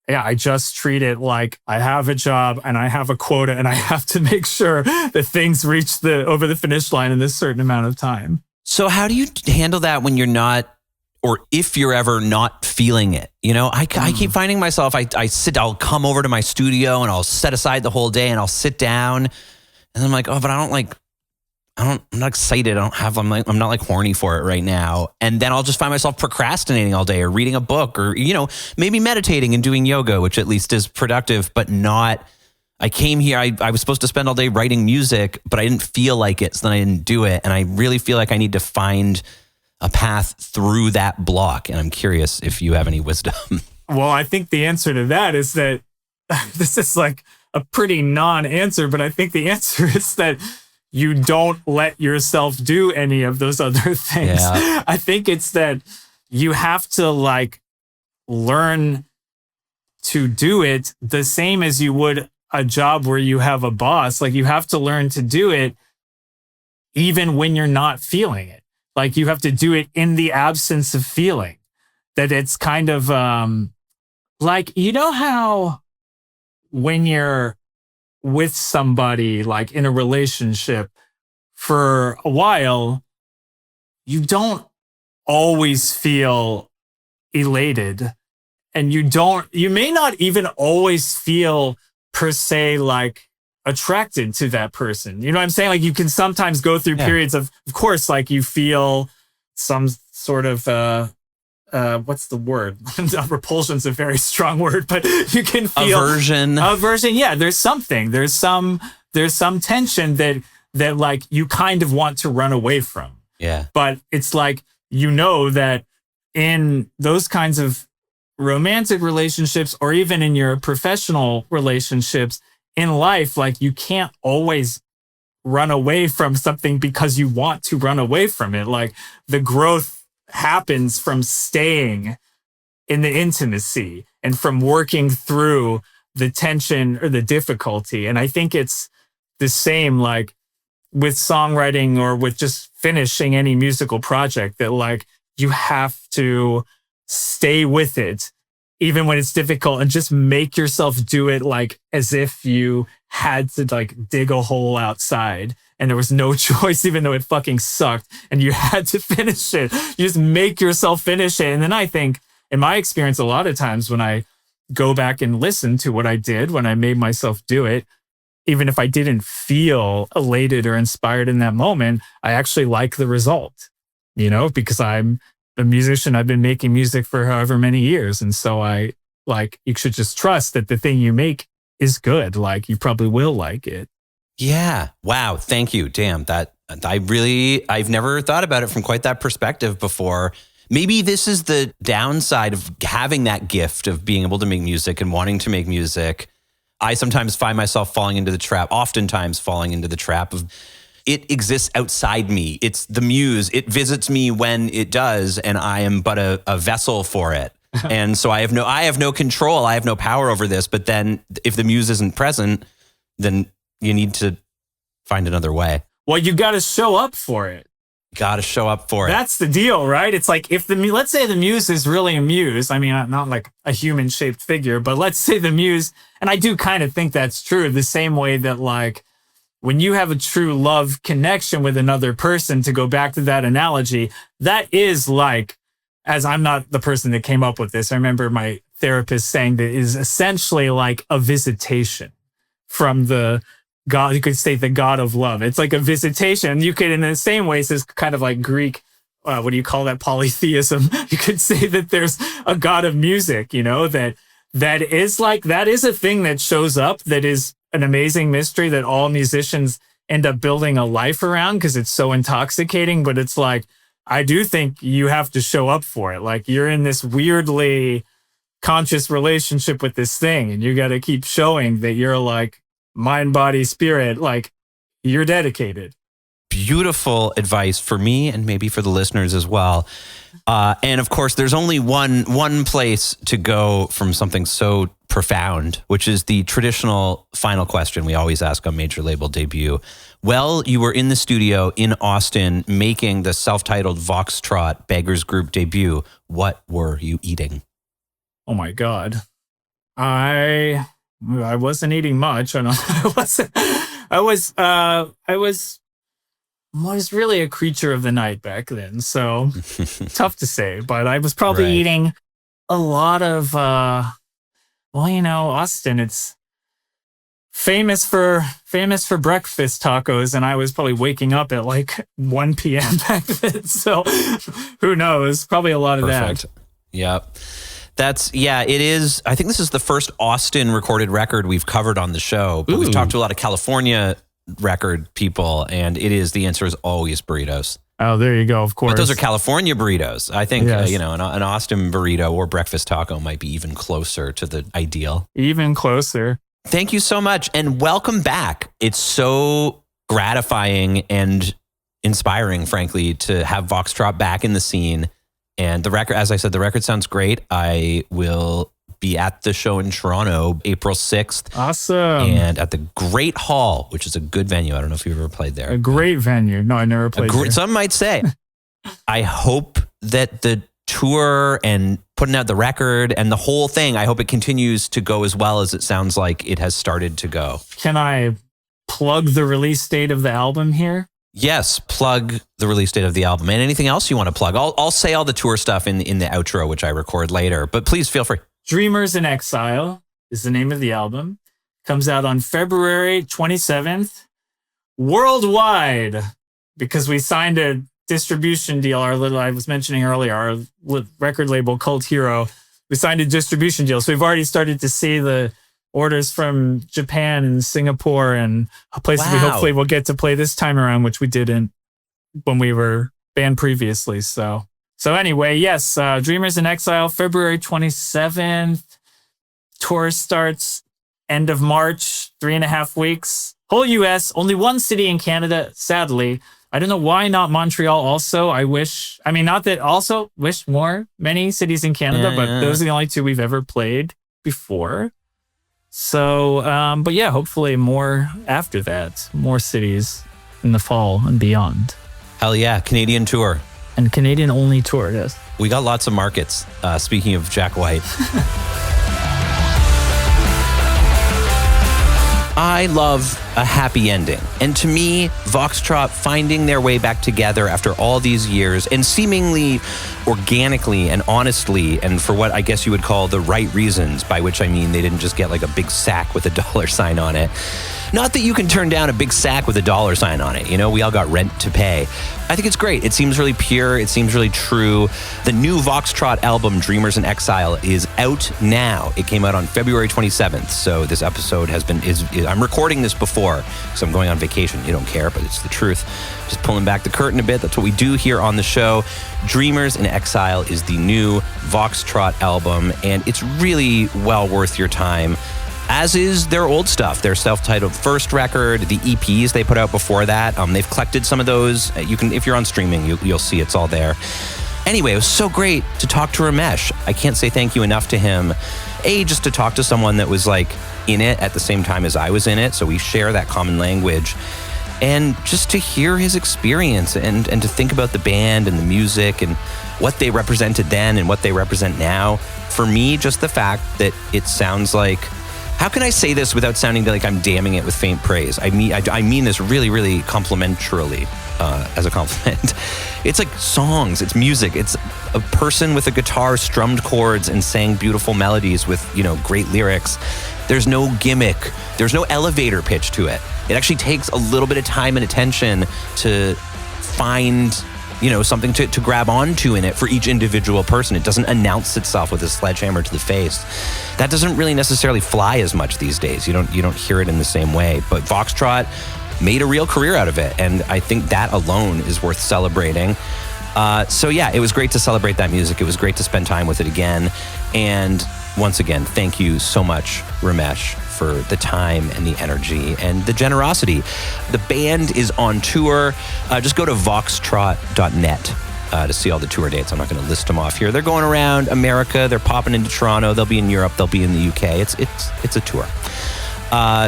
yeah, I just treat it like I have a job and I have a quota and I have to make sure that things reach the over the finish line in this certain amount of time. So how do you handle that when you're not, or if you're ever not feeling it? You know, I keep finding myself, I'll come over to my studio and I'll set aside the whole day and I'll sit down and I'm like, oh, but I'm not excited. I'm not like horny for it right now. And then I'll just find myself procrastinating all day or reading a book or, you know, maybe meditating and doing yoga, which at least is productive, but not, I came here, I was supposed to spend all day writing music, but I didn't feel like it. So then I didn't do it. And I really feel like I need to find a path through that block. And I'm curious if you have any wisdom. Well, I think the answer to that is that this is like a pretty non-answer, but I think the answer is that you don't let yourself do any of those other things. Yeah. I think it's that you have to like learn to do it the same as you would a job where you have a boss. Like, you have to learn to do it even when you're not feeling it. Like, you have to do it in the absence of feeling. That it's kind of like, you know how when you're with somebody, like in a relationship for a while, you don't always feel elated, and you may not even always feel per se like attracted to that person. You know what I'm saying? Like, you can sometimes go through periods of course, like you feel some sort of what's the word? Repulsion's a very strong word, but you can feel aversion. Yeah, there's something. There's some tension that like you kind of want to run away from. Yeah. But it's like, you know, that in those kinds of romantic relationships or even in your professional relationships in life, like, you can't always run away from something because you want to run away from it. Like, the growth happens from staying in the intimacy and from working through the tension or the difficulty. And I think it's the same, like, with songwriting or with just finishing any musical project, that like, you have to stay with it even when it's difficult, and just make yourself do it like as if you had to like dig a hole outside and there was no choice, even though it fucking sucked and you had to finish it. You just make yourself finish it. And then I think, in my experience, a lot of times when I go back and listen to what I did when I made myself do it, even if I didn't feel elated or inspired in that moment, I actually like the result, you know, because I'm a musician. I've been making music for however many years. And so you should just trust that the thing you make is good. Like, you probably will like it. Yeah. Wow. Thank you. Damn, I've never thought about it from quite that perspective before. Maybe this is the downside of having that gift of being able to make music and wanting to make music. I sometimes find myself oftentimes falling into the trap of it exists outside me. It's the muse. It visits me when it does, and I am but a vessel for it. And so I have no control. I have no power over this. But then if the muse isn't present, then you need to find another way. Well, you got to show up for it. Got to show up for it. That's the deal, right? It's like, if let's say the muse is really a muse. I mean, not like a human shaped figure, but let's say the muse, and I do kind of think that's true, the same way that like when you have a true love connection with another person, to go back to that analogy, that is like, as I'm not the person that came up with this, I remember my therapist saying that it is essentially like a visitation from the God. You could say the God of love. It's like a visitation. You could, in the same ways as kind of like Greek, what do you call that? Polytheism. You could say that there's a God of music, you know, that that is a thing that shows up, that is an amazing mystery that all musicians end up building a life around because it's so intoxicating. But it's like, I do think you have to show up for it. Like, you're in this weirdly conscious relationship with this thing, and you got to keep showing that you're like mind, body, spirit, like you're dedicated. Beautiful advice for me and maybe for the listeners as well. And of course, there's only one place to go from something so profound, which is the traditional final question we always ask on major label debut. Well, you were in the studio in Austin making the self-titled Voxtrot Beggars Group debut. What were you eating? Oh my God. I wasn't eating much. I was really a creature of the night back then, so tough to say. But I was probably eating a lot of, Austin, it's famous for breakfast tacos, and I was probably waking up at like 1 p.m. back then. So who knows? Probably a lot of that. Yep. It is. I think this is the first Austin recorded record we've covered on the show, but we've talked to a lot of California record people, and the answer is always burritos. Oh, there you go. Of course. But those are California burritos. I think, yes. An Austin burrito or breakfast taco might be even closer to the ideal. Even closer. Thank you so much. And welcome back. It's so gratifying and inspiring, frankly, to have Voxtrot back in the scene. And the record, as I said, the record sounds great. I will be at the show in Toronto, April 6th. Awesome. And at the Great Hall, which is a good venue. I don't know if you've ever played there. A great venue. No, I never played there. Some might say. I hope that the tour and putting out the record and the whole thing, I hope it continues to go as well as it sounds like it has started to go. Can I plug the release date of the album here? Yes, plug the release date of the album and anything else you want to plug. I'll say all the tour stuff in the outro, which I record later, but please feel free. Dreamers in Exile is the name of the album. Comes out on February 27th worldwide, because we signed a distribution deal. I was mentioning earlier, our record label Cult Hero, we signed a distribution deal. So we've already started to see the orders from Japan and Singapore and places we hopefully will get to play this time around, which we didn't when we were banned previously. So anyway, yes, Dreamers in Exile, February 27th. Tour starts end of March, 3.5 weeks. Whole US, only one city in Canada, sadly. I don't know why not Montreal also. Wish many cities in Canada, but those are the only two we've ever played before. So, but yeah, hopefully more after that, more cities in the fall and beyond. Hell yeah, Canadian tour. And Canadian only tour, yes. We got lots of markets, speaking of Jack White. I love a happy ending. And to me, Voxtrot finding their way back together after all these years and seemingly organically and honestly, and for what I guess you would call the right reasons, by which I mean they didn't just get like a big sack with a $sign on it. Not that you can turn down a big sack with a $sign on it. You know, we all got rent to pay. I think it's great. It seems really pure. It seems really true. The new Voxtrot album, Dreamers in Exile, is out now. It came out on February 27th. So this episode I'm recording this before because I'm going on vacation. You don't care, but it's the truth. Just pulling back the curtain a bit. That's what we do here on the show. Dreamers in Exile is the new Voxtrot album, and it's really well worth your time. As is their old stuff, their self-titled first record, the EPs they put out before that. They've collected some of those. You can, if you're on streaming, you'll see it's all there. Anyway, it was so great to talk to Ramesh. I can't say thank you enough to him. Just to talk to someone that was like in it at the same time as I was in it, so we share that common language. And just to hear his experience and to think about the band and the music and what they represented then and what they represent now. For me, just the fact that it sounds like, how can I say this without sounding like I'm damning it with faint praise? I mean this really, really complimentarily, as a compliment. It's like songs, it's music, it's a person with a guitar strummed chords and sang beautiful melodies with, great lyrics. There's no gimmick, there's no elevator pitch to it. It actually takes a little bit of time and attention to find something to grab onto in it for each individual person. It doesn't announce itself with a sledgehammer to the face. That doesn't really necessarily fly as much these days. You don't hear it in the same way. But Voxtrot made a real career out of it, and I think that alone is worth celebrating. So yeah, it was great to celebrate that music. It was great to spend time with it again. And once again, thank you so much, Ramesh, for the time and the energy and the generosity. The band is on tour. Just go to voxtrot.net to see all the tour dates. I'm not going to list them off here. They're going around America. They're popping into Toronto. They'll be in Europe. They'll be in the UK. It's a tour.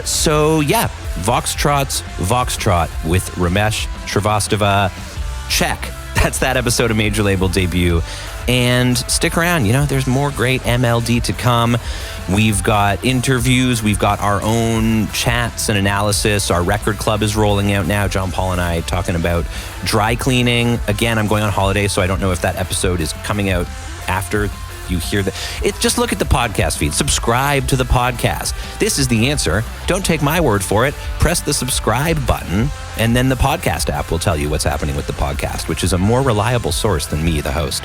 So yeah, Voxtrot's Voxtrot with Ramesh Srivastava. Check. That's that episode of Major Label Debut. And stick around, there's more great MLD to come. We've got interviews, we've got our own chats and analysis. Our record club is rolling out now. John Paul and I talking about dry cleaning. Again, I'm going on holiday, so I don't know if that episode is coming out after you hear just look at the podcast feed. Subscribe to the podcast. This is the answer. Don't take my word for it. Press the subscribe button, and then the podcast app will tell you what's happening with the podcast, which is a more reliable source than me, the host.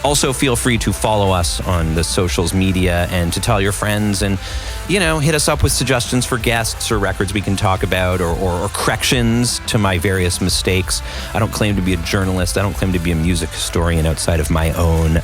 Also, feel free to follow us on the socials media and to tell your friends and, hit us up with suggestions for guests or records we can talk about or corrections to my various mistakes. I don't claim to be a journalist. I don't claim to be a music historian outside of my own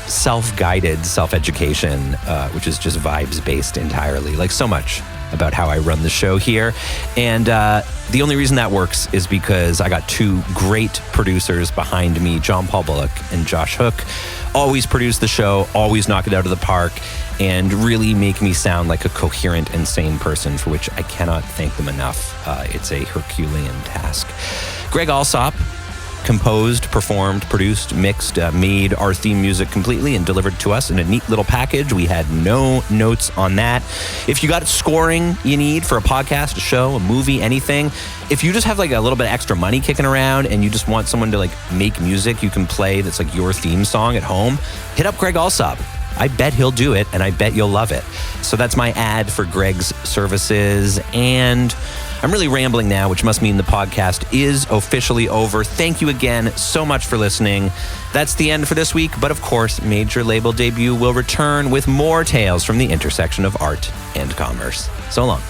self-guided self-education, which is just vibes-based entirely, like so much about how I run the show here. And the only reason that works is because I got two great producers behind me, John Paul Bullock and Josh Hook. Always produce the show, always knock it out of the park, and really make me sound like a coherent and sane person, for which I cannot thank them enough. It's a Herculean task. Greg Alsop composed, performed, produced, mixed, made our theme music completely and delivered to us in a neat little package. We had no notes on that. If you got scoring you need for a podcast, a show, a movie, anything, if you just have like a little bit of extra money kicking around and you just want someone to like make music you can play that's like your theme song at home, hit up Greg Alsop. I bet he'll do it, and I bet you'll love it. So that's my ad for Greg's services. And I'm really rambling now, which must mean the podcast is officially over. Thank you again so much for listening. That's the end for this week. But of course, Major Label Debut will return with more tales from the intersection of art and commerce. So long.